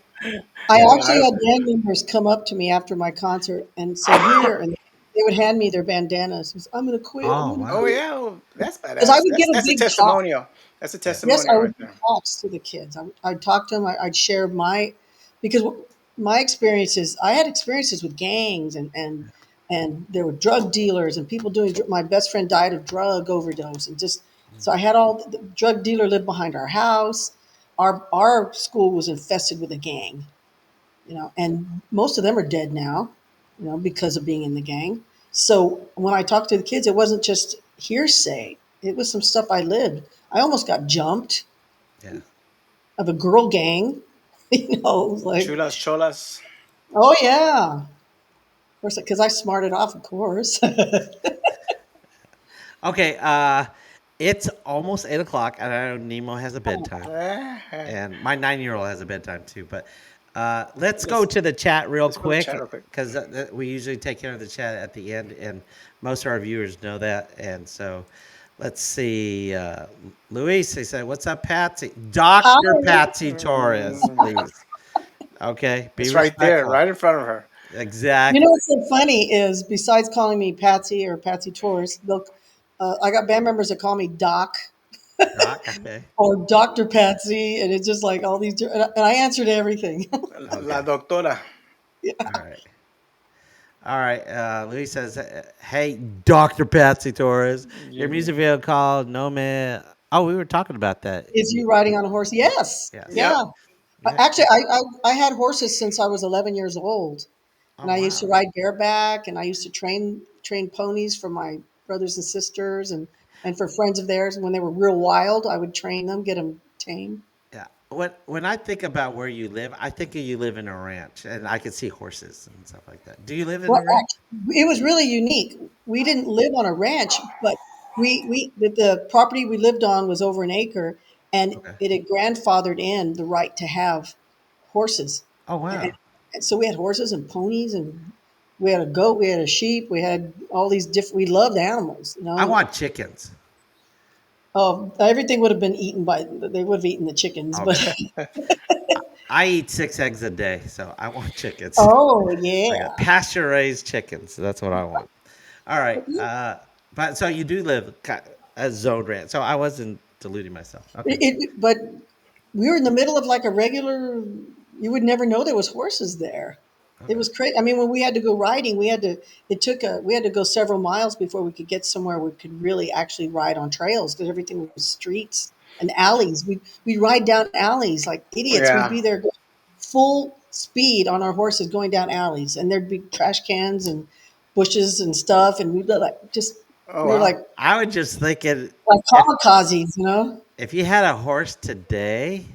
I Yeah, actually had band members come up to me after my concert and say, "Here," and they would hand me their bandanas. I'm going to quit. I'm Oh going to oh wow. quit. yeah, well, that's Because I badass. would That's give a that's a big talk. testimonial. That's a Yeah. Yes, I testimonial right would give there. talks to the kids. I'd talk to them. I'd share because my experiences, I had experiences with gangs and there were drug dealers and people doing, my best friend died of drug overdose and just, so I had all, the drug dealer lived behind our house. Our school was infested with a gang, you know, and most of them are dead now, you know, because of being in the gang. So when I talked to the kids, it wasn't just hearsay. It was some stuff I lived. I almost got jumped Yeah. of a girl gang. You know, it was like, Chulas, cholas. oh yeah, of course, because I smarted off, of course. Okay. It's almost 8 o'clock, and I know Nemo has a bedtime. Eh, And my 9-year-old has a bedtime too. But let's go Let's to the chat real let's go to quick chat real quick. because we usually take care of the chat at the end, and most of our viewers know that. And so let's see. Luis, he said, "What's up, Patsy? Doctor Hi. Patsy Torres, please." Okay, be It's right there, respectful. right in front of her. You know Exactly. what's so funny is besides calling me Patsy or Patsy Torres, I got band members that call me Doc Doc. Okay. or Dr. Patsy, and it's just like all these, and I answer to everything. La Okay. doctora. All right. All right. Luis says, "Hey, Doctor Patsy Torres, your You, music video called No Man." Oh, we were talking about that. Is you riding on a horse? Yes. Yes. yep. Yeah. Yeah. Actually, I had horses since I was 11 years old, Oh and I used to wow. ride bareback, and I used to train ponies for my brothers and sisters, and for friends of theirs. When they were real wild, I would train them, get them tame. Yeah. When I think about where you live, I think of you live in a ranch, and I can see horses and stuff like that. Do you live in Well, a ranch? actually, it was really unique. We didn't live on a ranch, but the property we lived on was over an acre, and Okay. it had grandfathered in the right to have horses. Oh And, wow. and so we had horses and ponies, and we had a goat, we had a sheep, we had all these different. We loved animals, you know. I And want chickens. everything would have been eaten by. They would have eaten the chickens, but Okay. I eat 6 eggs a day, so I want chickens. oh I yeah, got pasture raised chickens. That's what I want. All right. But so you do live a zone ranch. So I wasn't deluding myself. Okay. but we were in the middle of like a regular. You would never know there was horses there. It was crazy. I mean, when we had to go riding, we had to go several miles before we could get somewhere we could really actually ride on trails because everything was streets and alleys. We'd ride down alleys like idiots. We'd Yeah. be there full speed on our horses going down alleys, and there'd be trash cans and bushes and stuff, and we'd be like just Oh we were wow. I would just thinking like if kamikazes, you know. if you had a horse today,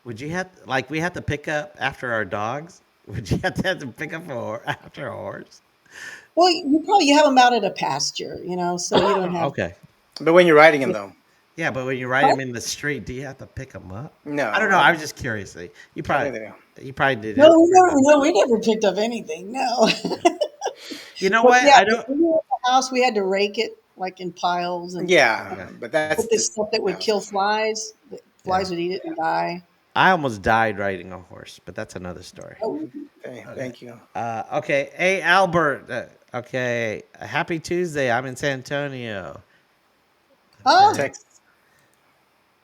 would you have like we have to pick up after our dogs? Would you have to pick up after a horse? Well, you have them out at a pasture, you know, so you don't have. Okay. But when you're riding him though, Yeah, but when you ride them in the street, do you have to pick them up? no. I don't know. I was just curious. I think they do. You probably did No, it. we never picked up anything. No. You know But what? yeah, I don't. when we were at the house, we had to rake it like in piles and Yeah, but that's put this stuff that would kill flies. The flies Yeah. would eat it and die. I almost died riding a horse, but that's another story. Oh, okay, thank you. Okay. Hey, Albert. Okay. Happy Tuesday. I'm in San Antonio. oh, Texas.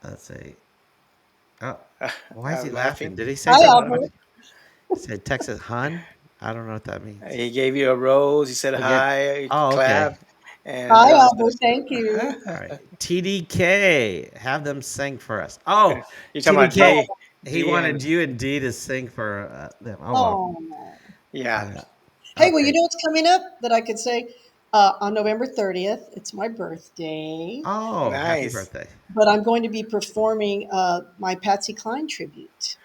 Let's see. Oh, why is he I'm laughing? laughing. Did he say hi, something? Albert. He said Texas Hun? I don't know what that means. He gave you a rose. He said Okay. hi. He Oh, okay. clapped. And Hi, Albert. Thank you. All right. TDK. Have them sing for us. Oh, you're talking about TDK. D. He D wanted and you and D to sing for them. Oh, well. Oh, yeah. hey, well, Okay. you know what's coming up that I could say on November 30th? It's my birthday, Oh, happy Nice. birthday. but I'm going to be performing my Patsy Cline tribute.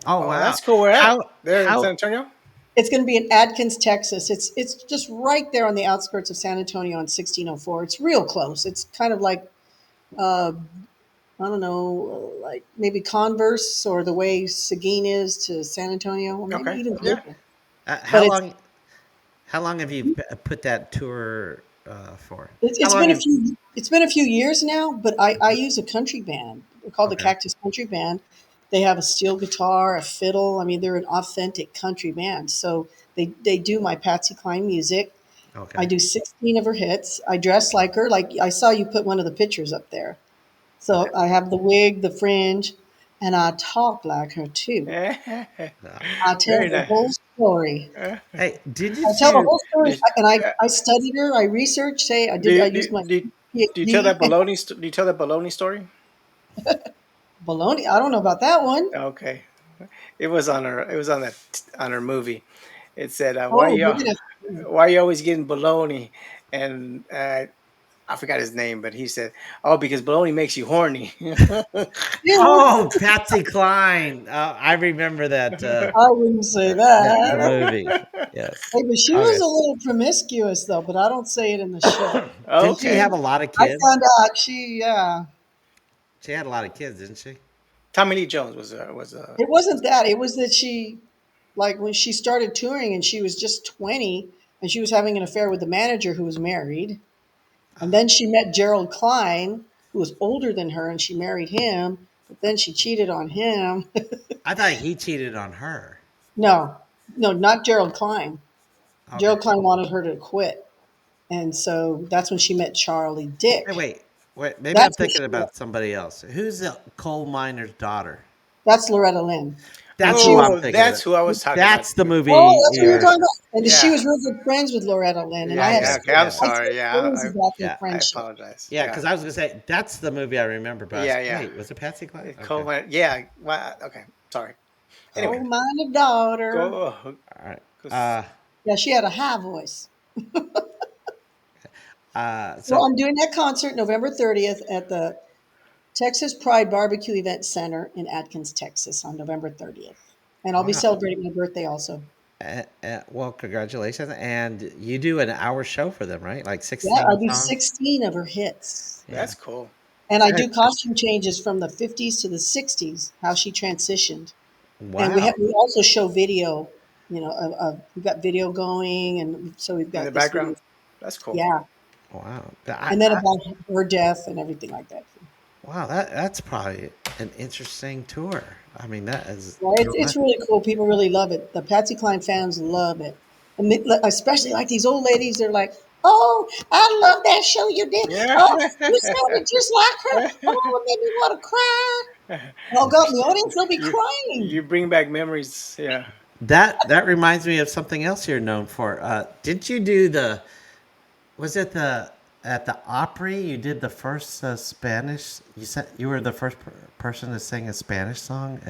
Oh, Oh, wow. that's cool. Where at? How, There in San how, Antonio? It's going to be in Adkins, Texas. It's just right there on the outskirts of San Antonio on 1604. It's real close. It's kind of like I don't know, like maybe Converse or the way Seguin is to San Antonio, or maybe Okay. even Yeah. closer. how But it's long, how long have you put that tour for? it's, How it's long been a have, few it's been a few years now. But I use a country band. They're called the okay. Cactus Country Band. They have a steel guitar, a fiddle. I mean, they're an authentic country band. So they do my Patsy Cline music. I Okay. do 16 of her hits. I dress like her. Like I saw you put one of the pictures up there. Okay. So I have the wig, the fringe, and I talk like her too. I tell Very the nice. whole story. Hey, did you I tell the do? whole story, Did, and uh, I studied her. I researched. Say I did. I do, used do, my do, do you tell PhD. that baloney? Do you tell that baloney story? Baloney. I don't know about that one. Okay. It was on her. It was on her movie. It said, Oh, you're gonna. why you always getting baloney?" And I forgot his name, but he said, "Oh, because baloney makes you horny." Yeah, Oh, Patsy Cline. I remember that I wouldn't say the that. movie. Yes. Hey, but she was Okay. a little promiscuous though. But I don't say it in the show. Didn't she Okay. have a lot of I kids? found out she. Yeah, She had a lot of kids, didn't she? Tommy Lee Jones was it wasn't that. It was that she, like, when she started touring and she was just 20, and she was having an affair with the manager who was married. And then she met Gerald Klein, who was older than her, and she married him. But then she cheated on him. I thought he cheated on her. No, no, not Gerald Klein. Okay. Gerald Klein wanted her to quit. And so that's when she met Charlie Hey, Dick. wait. Maybe I'm That's what thinking she met. about somebody else. Who's the coal miner's daughter? That's Loretta Lynn. And That's she who was, I'm Oh, thinking that's of. who I was talking about. That's the movie oh, that's what we you're were. talking about. And she Yeah, was real good friends with Loretta Lynn. And I yeah, have, yeah. Yeah, Okay, I'm yeah, I say sorry. Yeah, stories about their yeah. I friendship. apologize. Yeah, Yeah, because I was gonna say that's the movie I remember. But I was yeah, like, yeah. wait, was it Patsy Cline? Coal Okay. mine. Yeah. Well, okay. Sorry. Anyway, Oh, my daughter. go. All right. 'Cause- Yeah, she had a high voice. Well, So I'm doing that concert November 30th at the Texas Pride Barbecue Event Center in Atkins, Texas on November 30th. And I'll be wow. celebrating my birthday also. Well, congratulations. And you do an hour show for them, right? Like Yeah, I 16 do songs? 16 of her hits. Yeah. That's cool. And I That- do costume changes from the 50s to the 60s, how she transitioned. And Wow. we also show video, we've got video going. And so we've In the got this video. background. That's cool. Yeah. Wow. And then about her death and everything like that. Wow, that's probably an interesting tour. I mean, that is. Yeah, it's really cool. People really love it. The Patsy Cline fans love it. And especially like these old ladies, they're like, "Oh, I love that show you did. Yeah. Oh, you sounded just like her. Oh, it made me want to cry." And I'll go out in the audience, they'll be you crying. you bring back memories. Yeah. That reminds me of something else you're known for. Didn't you do the? Was it the at the Opry? You did the first Spanish. You said you were the first person to sing a Spanish song.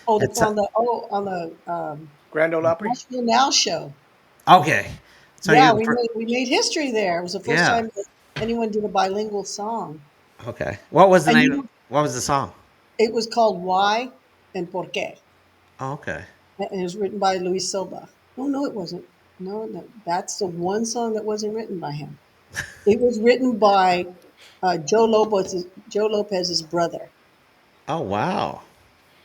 Oh, It's on the Grand Ole Opry. National Now show. okay. So Yeah, you the we made history there. It was the first yeah. time that anyone did a bilingual song, Okay. What was the and name? What was the song? it was called "Why and Por qué," Oh, okay. and it was written by Luis Silva. Oh no, it wasn't. No, no, that's the one song that wasn't written by him. It was written by Joe Lopez's brother. Oh wow.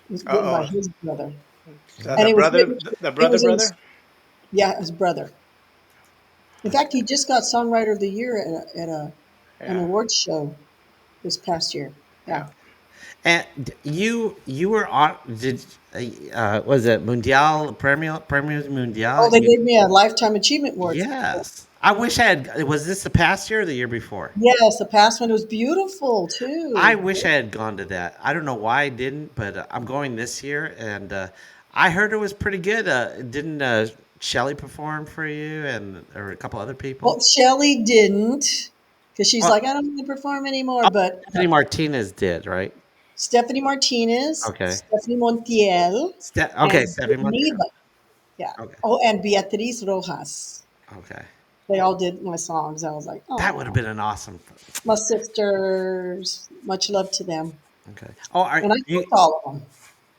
It was written by Uh oh. his brother, and The it was brother, written. the It brother, was in brother. yeah, his brother. In fact, he just got Songwriter of the Year at an Yeah, awards show this past year. Yeah. yeah. And you were on did was it Mundial Premios Oh, Mundial? they You gave me a Lifetime Achievement Award. yes. I wish I had was this the past year or the year before? Yes, the past one was beautiful I too. wish I had gone to that. I don't know why I didn't, but I'm going this year and I heard it was pretty good. Didn't Shelly perform for you and or a couple other people? Well, Shelley didn't because she's Well, like, I don't want to perform anymore. oh, But Anthony Martinez did, right? Stephanie Martinez, Okay. Stephanie Montiel, Okay, and Steffi Montero. Neva. Yeah. Okay. Oh, and Beatriz Rojas. Okay. They all did my songs. I was like, That would have oh, been an awesome. my sisters. Much love to them. Okay. Oh, are And I you cooked all of them.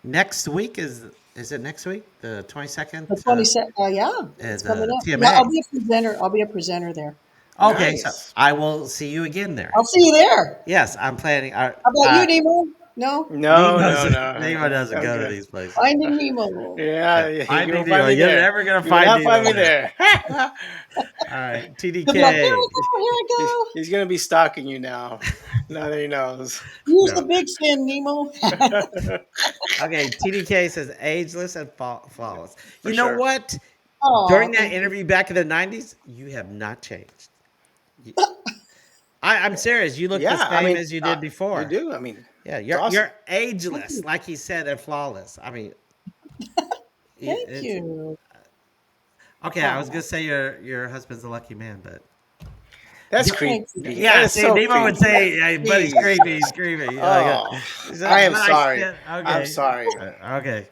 next week? Is it next week? The 22nd The 22nd, yeah, it's is coming up. Yeah, TMA. I'll be a presenter. I'll be a presenter there. Okay, so Nice. I will see you again there. I'll see you there. Yes, I'm planning. How about you, Nemo? No? No, no, no. Nemo doesn't I'm go to good. these places. Finding Nemo. Yeah, Yeah, you Finding won't find Nemo. me You're there. never gonna You will find not find Nemo me there. there. All right, They'll be like, here TDK. I go, here I go. He's gonna be stalking you now. Now that he knows. Use the No. big fin, Nemo. Okay, TDK says ageless and flawless. For You know sure. what? Oh, During that thank you. interview back in the '90s, you have not changed. You- I'm serious. You look the Yeah, I same mean, as you did you before. do. I mean, Yeah, it's awesome. you're ageless, like he said, and flawless. I mean, Thank it's you. okay. I was Oh, gonna say your husband's a lucky man, but That's thank you. creepy. That yeah. is See, so Nemo would creepy. say, "Hey, but he's Jeez. creepy. He's creepy." Oh, He I said, am but I sorry. said, I'm okay, sorry. okay,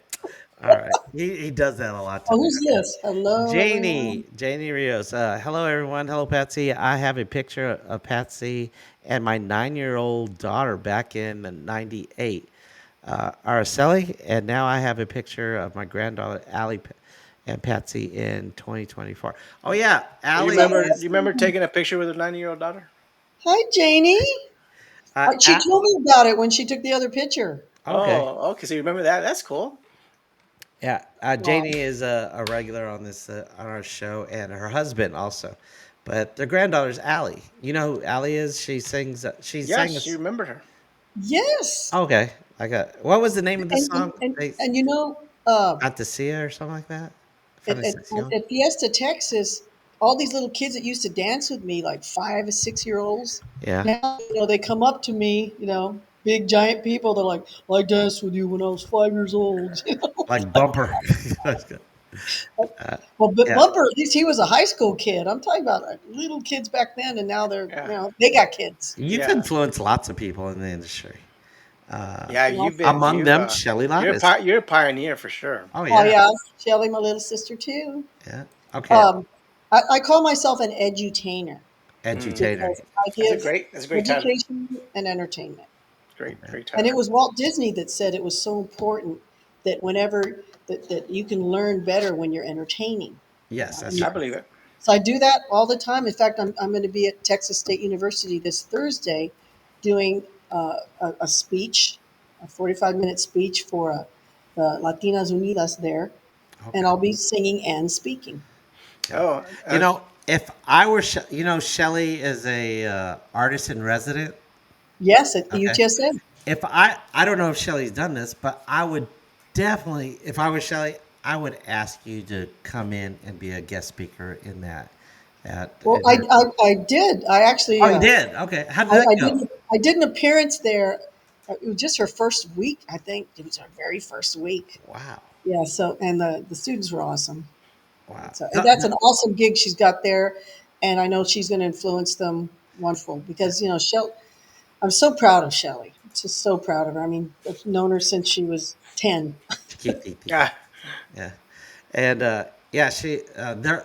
all right. He does that a lot to Oh, me. who's this? Hello, everyone. Janie Rios. Hello, everyone. Hello, Patsy. I have a picture of Patsy and my 9-year-old daughter back in '98. Araceli, and now I have a picture of my granddaughter Allie and Patsy in 2024. Oh yeah, You Allie remember? is You remember taking a picture with a 9-year-old daughter? Hi, Janie. uh, She A- told me about it when she took the other picture. okay. Oh, okay. So you remember that? That's cool. Yeah, Wow. Janie is a regular on this on our show, and her husband also. But their granddaughter's Allie. You know who Allie is? She sings. She sang Yes, you us. remember her. Yes. Okay, I got. What was the name of the And, and, song? and, They, and you know, Fantasia or something like that. at, at, Fantasia. at Fiesta, Texas, all these little kids that used to dance with me, like 5 or 6 year olds, Yeah, now they come up to me, big giant people. They're like, "I danced with you when I was 5 years old." like Bumper. That's good. Well, but Yeah, Bumper, at least he was a high school kid. I'm talking about like, little kids back then, and now they're, Yeah, they got kids. you've yeah, influenced lots of people in the industry. yeah. You know? Among them, Shelley Lattis. You're a pioneer for sure. Oh Oh yeah, yeah, Shelly, my little sister too. yeah. Okay, Um, I call myself an edutainer Mm. edutainer. because I give That's a great title. education and entertainment. Great And title. it was Walt Disney that said it was so important that that you can learn better when you're entertaining. Yes, that's And I true. believe it. so I do that all the time. In fact, I'm going to be at Texas State University this Thursday doing a speech, a 45-minute speech for the Latinas Unidas there, and Okay. I'll be singing and speaking. Yeah. Oh, You know, if I were, Shelley is a artist in resident. Yes, at the Okay. UTSA. If I don't know if Shelley's done this, but I would definitely, if I was Shelley, I would ask you to come in and be a guest speaker in that. Well, I did. I actually Oh, you did? Okay. How did I, that I go? did I did an appearance there. It was just her first week. I think it was her very first week. Wow. Yeah. So and the students were awesome. Wow. So and that's an awesome gig she's got there, and I know she's going to influence them wonderful because I'm so proud of Shelley. Just so proud of her. I mean, I've known her since she was 10. Chiquitita. Yeah. Yeah. And yeah,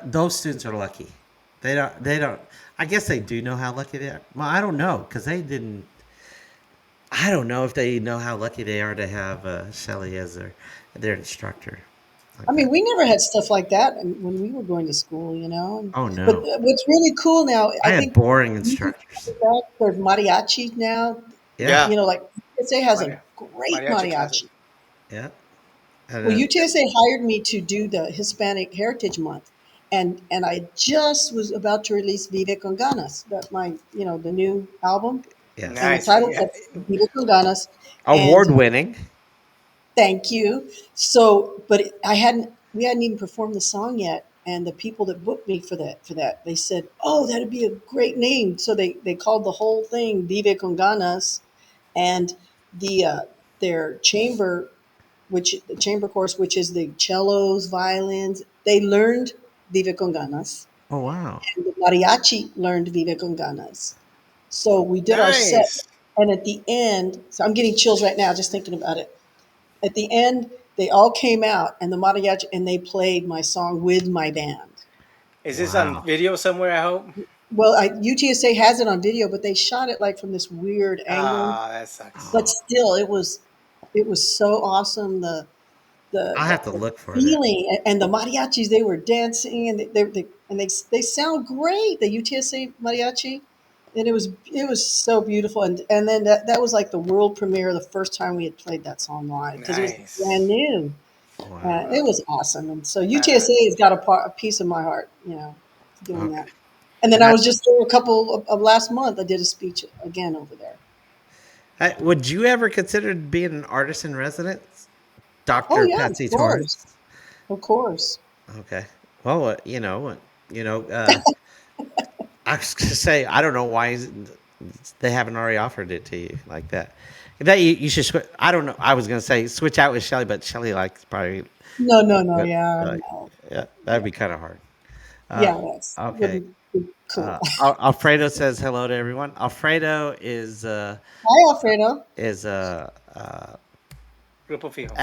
those students are lucky. They don't I guess they do know how lucky they are. Well, I don't know because they didn't. I don't know if they know how lucky they are to have Shelly as their instructor I like mean, that. we never had stuff like that when we were going to school, you know. Oh But no, what's really cool now, I I had think boring instructors. there's mariachi now. Yeah, Yeah. You know, like UTSA has a Mari- great Mariachi classes. mariachi. yeah. And Well, UTSA hired me to do the Hispanic Heritage Month, and I just was about to release Vive con Ganas, that my the new album, yes, and the Nice. title Yeah. said Vive con Ganas, award and winning. thank you. So, but we hadn't even performed the song yet, and the people that booked me for that, they said, "Oh, that'd be a great name." So they called the whole thing Vive con Ganas, and the their chamber, which the chamber course, which is the cellos, violins, they learned Vive con Ganas, Oh wow. and the mariachi learned Vive con Ganas. So we did our set, Nice. and at the end, so I'm getting chills right now just thinking about it. At the end, they all came out and the mariachi and they played my song with my band. Is this on Wow. video somewhere, I hope? Well, UTSA has it on video, but they shot it like from this weird angle. Ah, that sucks. But Oh, still, it was so awesome. The I the, have to the look for that. feeling and the mariachis, they were dancing and they sound great. The UTSA mariachi, and it was so beautiful. And then that was like the world premiere, the first time we had played that song live because it was brand Nice. new. Wow. It was awesome, and so Uh, UTSA has got a piece of my heart, doing Okay. that. And then And I I, was just there a couple of last month. I did a speech again over there. would you ever consider being an artist in residence, Oh Doctor yeah, of Patsy course, Torres? of course. Okay. Well, you know, uh, I was gonna say I don't know why they haven't already offered it to you like that. That you should switch. I don't know. I was gonna say switch out with Shelly, but Shelly likes probably. No, no, no. But Yeah, like, no. yeah, that'd Yeah, be kind of hard. Uh, yeah. That's okay. wouldn't be cool. Alfredo says hello to everyone. Alfredo Hi, Alfredo. is Grupo Fijo. Oh,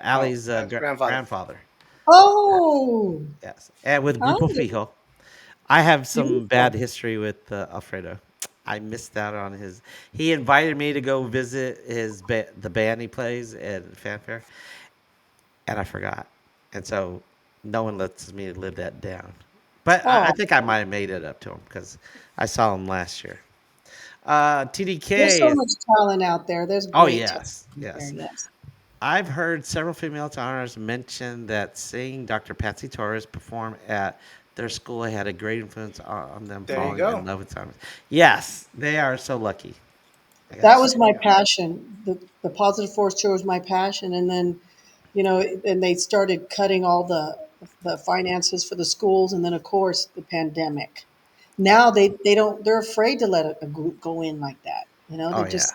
Allie's grandfather. grandfather. Oh, Yes, and with hi. Grupo Fijo. I have some bad Beautiful. history with Alfredo. I missed out on his. He invited me to go visit the band he plays at Fanfare, and I forgot, and so no one lets me live that down. But I Oh, think I might have made it up to him because I saw him last year. there's TDK so is. much talent out there. There's Oh great talent yes, out there. yes. Yes. I've heard several female honors mention that seeing Dr. Patsy Torres perform at their school had a great influence on them There you falling in go. love with science. Yes, they are so lucky. I gotta That say. was my passion. The positive force tour was my passion, and then, and they started cutting all the finances for the schools, and then of course the pandemic. Now they don't they're afraid to let a group go in like that. They Oh yeah. just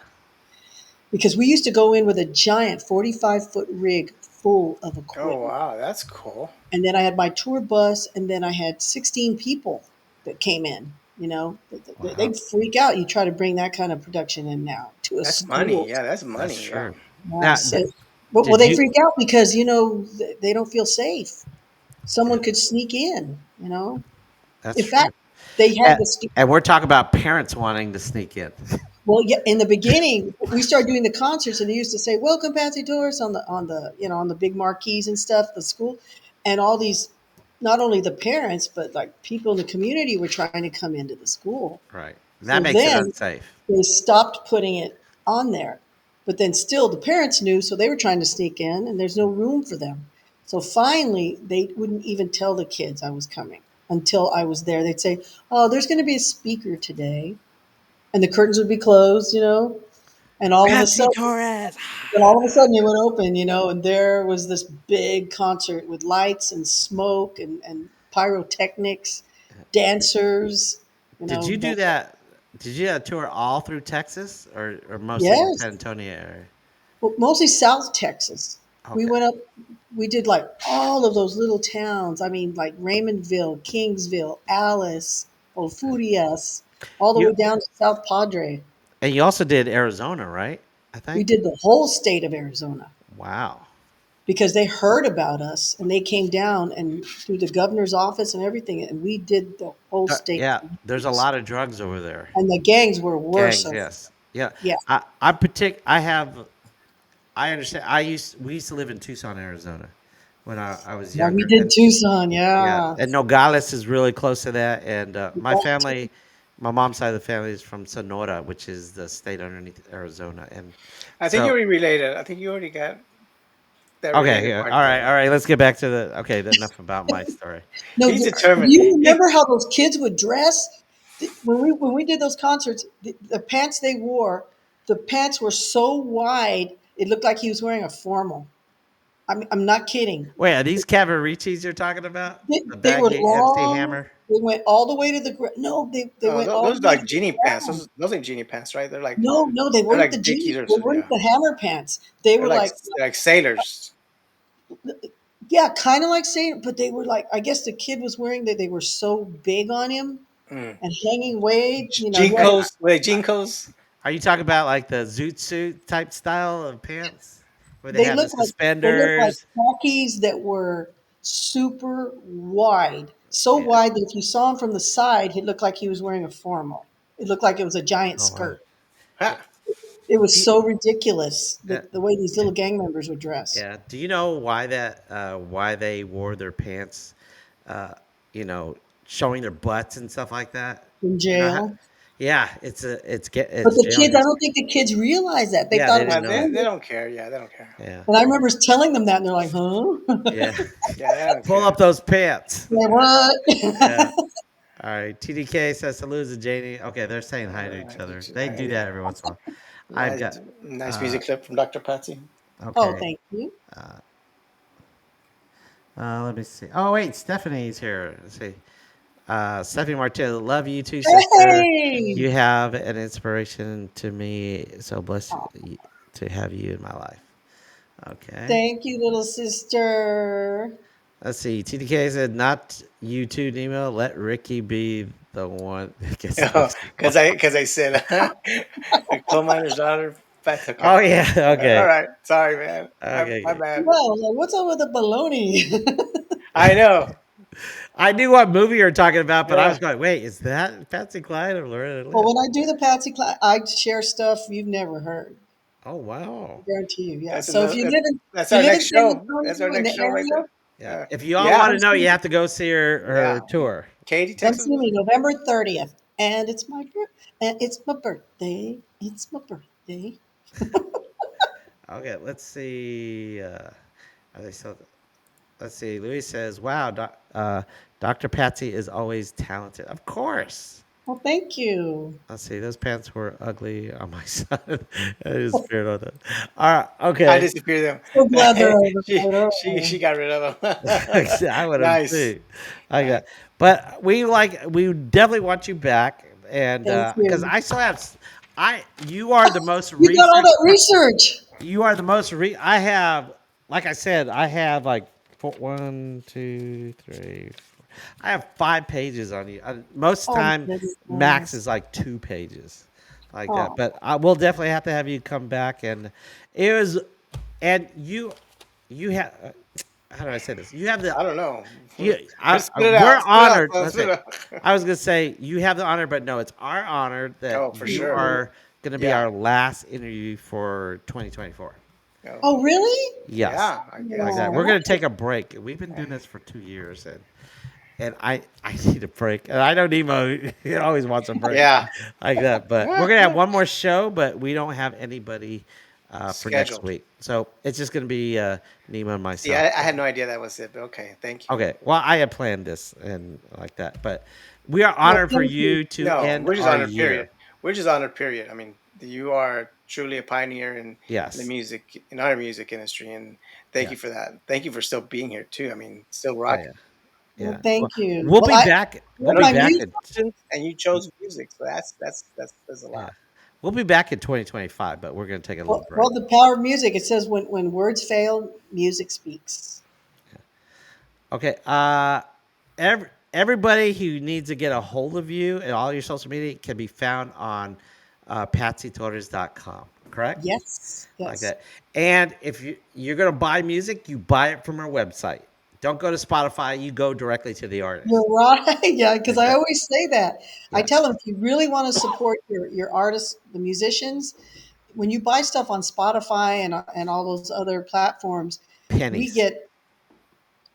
because we used to go in with a giant 45-foot rig full of Oh, equipment. wow. That's cool. And then I had my tour bus, and then I had 16 people that came in. Wow. They'd freak out. You try to bring that kind of production in now to a That's money. school. Yeah, that's That's money. Yeah. true. Yeah, Now, so, but well, did they you? freak out because they don't feel safe. Someone could sneak in. That's In true. fact, they had And, this. and we're talking about parents wanting to sneak in. Well, yeah, in the beginning, we started doing the concerts, and they used to say "Welcome, Patsy Torres" on the big marquees and stuff, the school, and all these, not only the parents but like people in the community were trying to come into the school. Right. That So makes it then unsafe. they stopped putting it on there, but then still the parents knew, so they were trying to sneak in, and there's no room for them. So finally, they wouldn't even tell the kids I was coming until I was there. They'd say, "Oh, there's going to be a speaker today," and the curtains would be closed, and all of a Patsy sudden, Torres. it would open, and there was this big concert with lights and smoke and pyrotechnics, dancers, Did you do but that? Did you do that tour all through Texas or mostly in yes, San Antonio area? well, mostly South Texas. We Okay. went up, we did like all of those little towns. I mean, like Raymondville, Kingsville, Alice, Olfurias, all the You way down to South Padre. and you also did Arizona, right? I We think. did the whole state of Arizona Wow. because they heard about us and they came down and through the governor's office and everything, and we did the whole state. Yeah, there's a lot of drugs over there. And the gangs were worse. Gangs, yes. Yeah. Yeah. I have I understand. We used to live in Tucson, Arizona when I was Yeah, we younger. did And Tucson. yeah, Yeah. and Nogales is really close to that. And my That too. family, my mom's side of the family is from Sonora, which is the state underneath Arizona. And I think you so, already related. I think you already got that okay, related yeah, part there. all right. Let's get back to the. Okay, enough about my story. No, He's do determined. you He, remember how those kids would dress? When we did those concerts, the pants they wore, the pants were so wide, it looked like he was wearing a formal. I'm not kidding. Wait, are these Cavaricis you're talking about? They, The they were baggy MC long. Hammer? They went all the way to the no. They oh, went all those the are way to like the genie pants. ground. Those ain't genie pants, right? No, no, they They're weren't the like Dickies jeans. or They something. weren't Yeah, the hammer pants. They they're were like, like sailors. yeah, kind of like saying, but they were like, I guess the kid was wearing that. They were so big on him Mm. and hanging way. He had. Jinkos, wait, Jinkos. Are you talking about like the zoot suit type style of pants where they They have the look like they look like suspenders? khakis that were super wide, so Yeah. wide that if you saw him from the side, it looked like he was wearing a formal. It looked like it was a giant Oh wow. skirt. Ha. It was Do you, so ridiculous uh, the way these little gang members would dress yeah. Do you know why why they wore their pants? Uh, you know, showing their butts and stuff like that. in You know how? jail. Yeah, But it's the jail kids, I years. don't think the kids realized that. They Yeah, thought they it was didn't know it. They funny. don't care. Yeah, they don't care. Yeah, And I remember telling them that, and they're like, "Huh? yeah. Yeah, they don't Pull care. up those pants. Yeah, what?" Yeah. All right. TDK says salute to Janie. Okay, they're saying hi to each other. They do Nice, that every once in a while. I've got. nice Uh, music clip from Dr. Patsy. Oh, okay. thank you. Let me see. Oh wait, Stephanie's here. Let's see. Stephanie Martel, love you too, sister. Hey, You have an inspiration to me. So blessed to have you in my life. Okay. thank you, little sister. Let's see. TDK said, "Not you too, Nemo. Let Ricky be the one that gets this." Because I said a coal miner's daughter. That's okay. Oh yeah. All Okay. right. Sorry, man. My Okay. bad. Well, like, what's up with the baloney? I know. I knew what movie you were talking about, but I was Yeah. going, "Wait, is that Patsy Cline or Loretta Well, Lynn?" when I do the Patsy class, I share stuff you've never heard. Oh wow. I guarantee you, yeah. That's So another. if That's you our live in next San show. That's our Antonio in next the show right area, there. Yeah. If you all want Yeah. to come know, see you me. have to go see her Yeah. tour. Katie, Come Texas. see me November 30th, and it's my and it's my birthday. It's my birthday. Okay, let's see. Are they still? Let's see. Louis says, "Wow, Dr. Patsy is always talented." Of course. Well, thank you. Let's see. Those pants were ugly on my son. I just feared on that. All right. I Okay. disappeared So glad they're them. over. She got rid of them. I would have Nice. too. I got, but we definitely want you back, and Thank because you. I still have, you are the most You got all research. that research. You are the most I have, like I said, I have like one, two, three. I have 5 pages on you. Most Oh my time, max goodness. is like 2 pages, like that. Oh, But I will definitely have to have you come back, and it was, and you have. How do I say this? You have the I don't know. you. Spit it We're out. Spit it out. honored. Son. Let's Spit say, it out. I was gonna say you have the honor, but no, it's our honor that Oh, for you sure. appreciate it. are gonna be Yeah. our last interview for 2024. Oh, Oh, really? Yes, yeah. I like guess. that. Oh, We're gonna take a break. We've been doing this for 2 years, and I need a break. And I know Nemo he always wants a break Yeah. like that. But we're gonna have one more show, but we don't have anybody for next Scheduled. week. So it's just gonna be Nemo and See, myself. I had no idea that was it, but okay. Thank you. Okay. Well, I had planned this and like that, but we are well, honored for thank you. you to No, end we're just our honored, period. year. We're just honored, period. I mean, you are truly a pioneer in the Yes. music, in our music industry, and thank you Yes. for that. Thank you for still being here too. I mean, still Oh yeah. rocking. Well, Yeah. Well, thank you. we'll Well, be back. I We'll with know be my you back. music, chose options and you chose music, so that's a Yeah. lot. We'll be back in 2025, but we're going to take a little break. Well, the power of music. It says when words fail, music speaks. Okay. Everybody who needs to get a hold of you and all your social media can be found on patsytorres.com, correct? Yes, Like yes. that. And if you're going to buy music, you buy it from our website. Don't go to Spotify. You go directly to the artist. You're right. Yeah, because I Exactly. always say that. I Yeah. tell them if you really want to support your artists, the musicians, when you buy stuff on Spotify and all those other platforms, we Pennies. get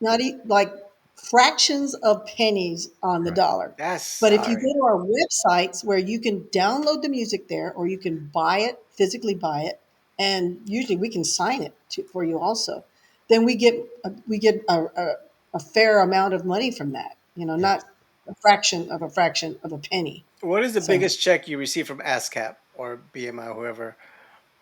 not like fractions of pennies on the Right. dollar. That's But all if you right. go to our websites where you can download the music there, or you can buy it, physically buy it, and usually we can sign it for you also, then we get a fair amount of money from that. Yes. Not a fraction of a penny. What is the So biggest check you receive from ASCAP or BMI, You whoever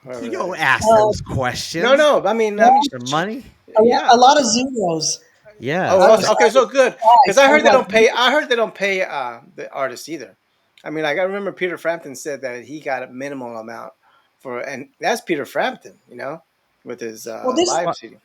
that don't is? ask uh, those No, questions. no. I mean, well, For money? a yeah. lot of zeros. I Oh, Yes. was, okay, I so was good. Because surprised. I I was heard they like, don't pay. I heard they don't pay the artists either. I mean, like I remember Peter Frampton said that he got a minimal amount for, and that's Peter Frampton, with his well, this live What? CD.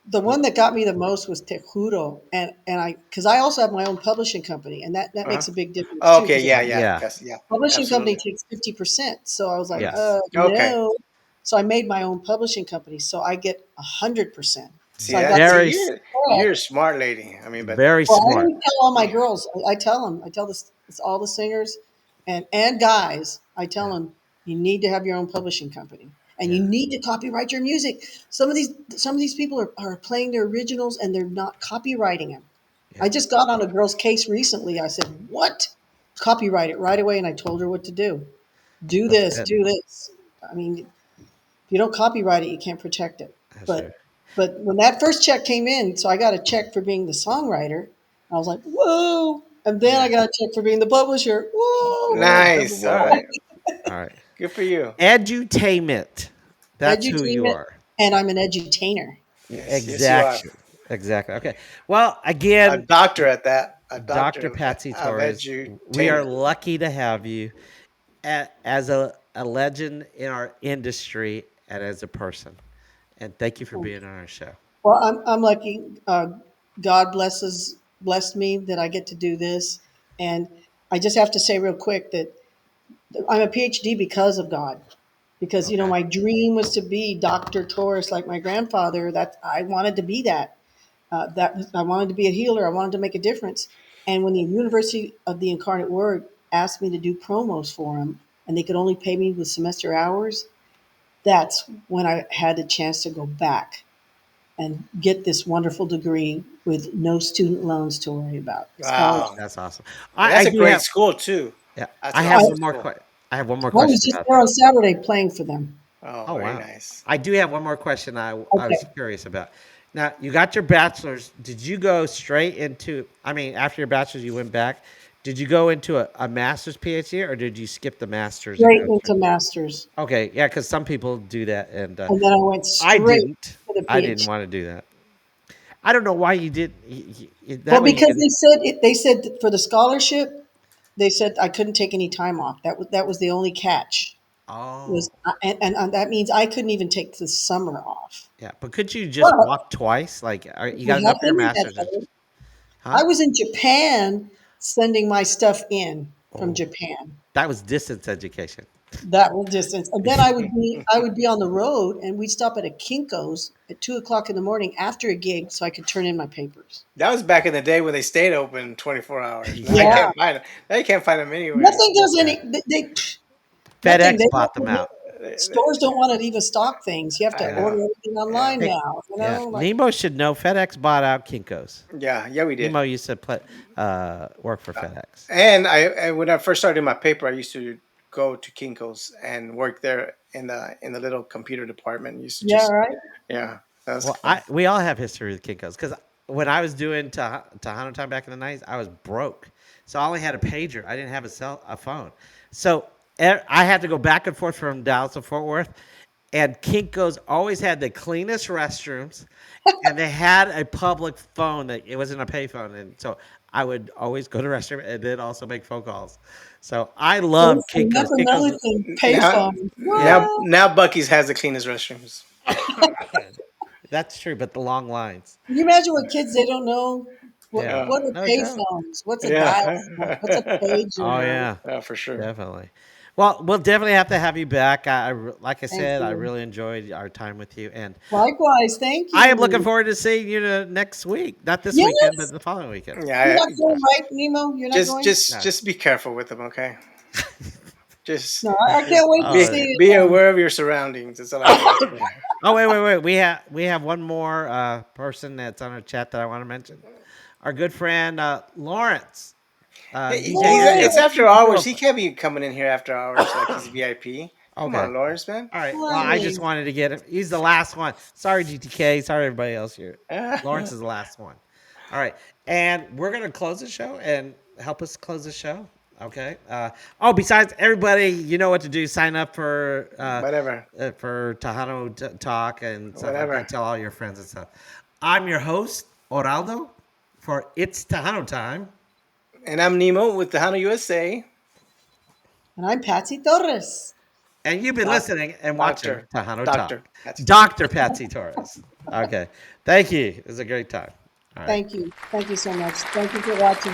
the one that got me the most was Tejuro, and I because I also have my own publishing company, and that Uh-huh. makes a big difference too. Okay, Because yeah, yeah, Yeah. yes, yeah, publishing company absolutely. takes 50%, so I was like, Yes. Okay. no. So I made my own publishing company, so I get 100%. So See I that? got the See, Very, you're a smart lady. I mean, but very well, I smart. always tell all my girls. I tell them. I tell this. It's all the singers, and guys. I tell Yeah. them you need to have your own publishing company, and Yeah. you need to copyright your music. Some of these people are playing their originals and they're not copyrighting them. Yeah. I just got on a girl's case recently. I said, "What? Copyright it right away," and I told her what to do. Do That's this. good. Do this. I mean, if you don't copyright it, you can't protect it. That's true. But when that first check came in, so I got a check for being the songwriter. I was like, whoa! And then Yeah. I got a check for being the publisher. Whoa! Whoa. nice. All Double right. All right. Good for you. Edutainment. That's who you edutainment, are. and I'm an edutainer. Yes, yes, you are Exactly. Exactly. Okay. Well, a again, doctor at that. A Dr. doctor Patsy of Torres, we are edutainment. lucky to have you as a legend in our industry and as a person. And thank you for being on our show. Well, I'm lucky. God blessed me that I get to do this, and I just have to say real quick that I'm a PhD because of God. Because Okay. my dream was to be Dr. Torres, like my grandfather. That I wanted to be that. I wanted to be a healer. I wanted to make a difference. And when the University of the Incarnate Word asked me to do promos for them, and they could only pay me with semester hours, that's when I had the chance to go back and get this wonderful degree with no student loans to worry about. Wow. Scholarship. That's awesome. And I that's a do great have school too. yeah. That's I an have I, awesome one more school. I have one more I was question just about there that. on Saturday playing for them. Oh, Oh very wow. nice. I do have one more question I was Okay. curious about. Now, you got your bachelor's. Did you go straight into I mean, after your bachelor's you went back. Did you go into a master's PhD or did you skip the master's and Straight go into straight? masters. Okay, yeah, because some people do that, and And then I went I straight didn't. to the I didn't PhD. want to do that. I don't know why you did. Well, That way you because can. they said that for the scholarship, they said I couldn't take any time off. That was the only catch. Oh, Was and that means I couldn't even take the summer off. yeah, but could you just But walk twice? Like, you got we to go have for to your meet that. master's, huh? I was in Japan sending my stuff in from Oh, Japan. that was distance education. That was distance, and then I would be on the road, and we'd stop at a Kinko's at 2 o'clock in the morning after a gig, so I could turn in my papers. That was back in the day when they stayed open 24 hours. Now I Yeah, Yeah, can't find them. Now you can't find them anywhere. nothing does yeah. any. Nothing. FedEx They bought them don't, out. stores don't want to even stock things. You have to I order know. everything Yeah. online Hey, now. yeah, Like Nemo should know. FedEx bought out Kinkos. Yeah, we did. Nemo used to work for FedEx. And when I first started my paper, I used to go to Kinko's and work there in the little computer department. Used to yeah, just right. yeah, that was Well, fun. we all have history with Kinkos because when I was doing Tejano time back in the 90s, I was broke, so I only had a pager. I didn't have a phone, so I had to go back and forth from Dallas to Fort Worth, and Kinkos always had the cleanest restrooms, and they had a public phone that it wasn't a payphone, and so I would always go to the restroom and then also make phone calls. So I love And Kinko's. that's another Kinko's, thing. Now, Payphone. yeah, now Bucky's has the cleanest restrooms. that's true. But the long lines, Can you imagine what kids they don't know? yeah, What are no doubt. payphones? What's a dial phone? What's a Yeah. Oh pager? yeah, For sure. definitely. Well, we'll definitely have to have you back. Like I Thank said, I you. really enjoyed our time with you, and Likewise, thank I am looking you. forward to seeing you next week. Not this weekend, but Yes. the following weekend. You're Yeah, not going, right, Nemo? You're not just going? just Yeah. just be careful with them, okay? Just No, I can't wait to Oh, see it. be aware of your surroundings. That's all I can say. oh, wait. We have one more person that's on our chat that I want to mention. Our good friend Lawrence, DJ It's Video. after hours. He can't be coming in here after hours like he's VIP. Come Okay. on, Lawrence, man. All right. Well, I just wanted to get him. He's the last one. Sorry, GTK. Sorry, everybody else here. Lawrence is the last one. All right. And we're going to close the show and help us close the show. Okay. Besides, everybody, you know what to do. Sign up for Whatever. for Tejano Talk and stuff like Whatever. that. Tell all your friends and stuff. I'm your host, Oraldo, for It's Tejano Time. And I'm Nemo with Tejano USA. And I'm Patsy Torres. And you've been listening and watching Doctor. Tejano Doctor. Talk. Patsy. Dr. Patsy Torres. Okay. Thank you. It was a great time. All right. Thank you. Thank you so much. Thank you for watching.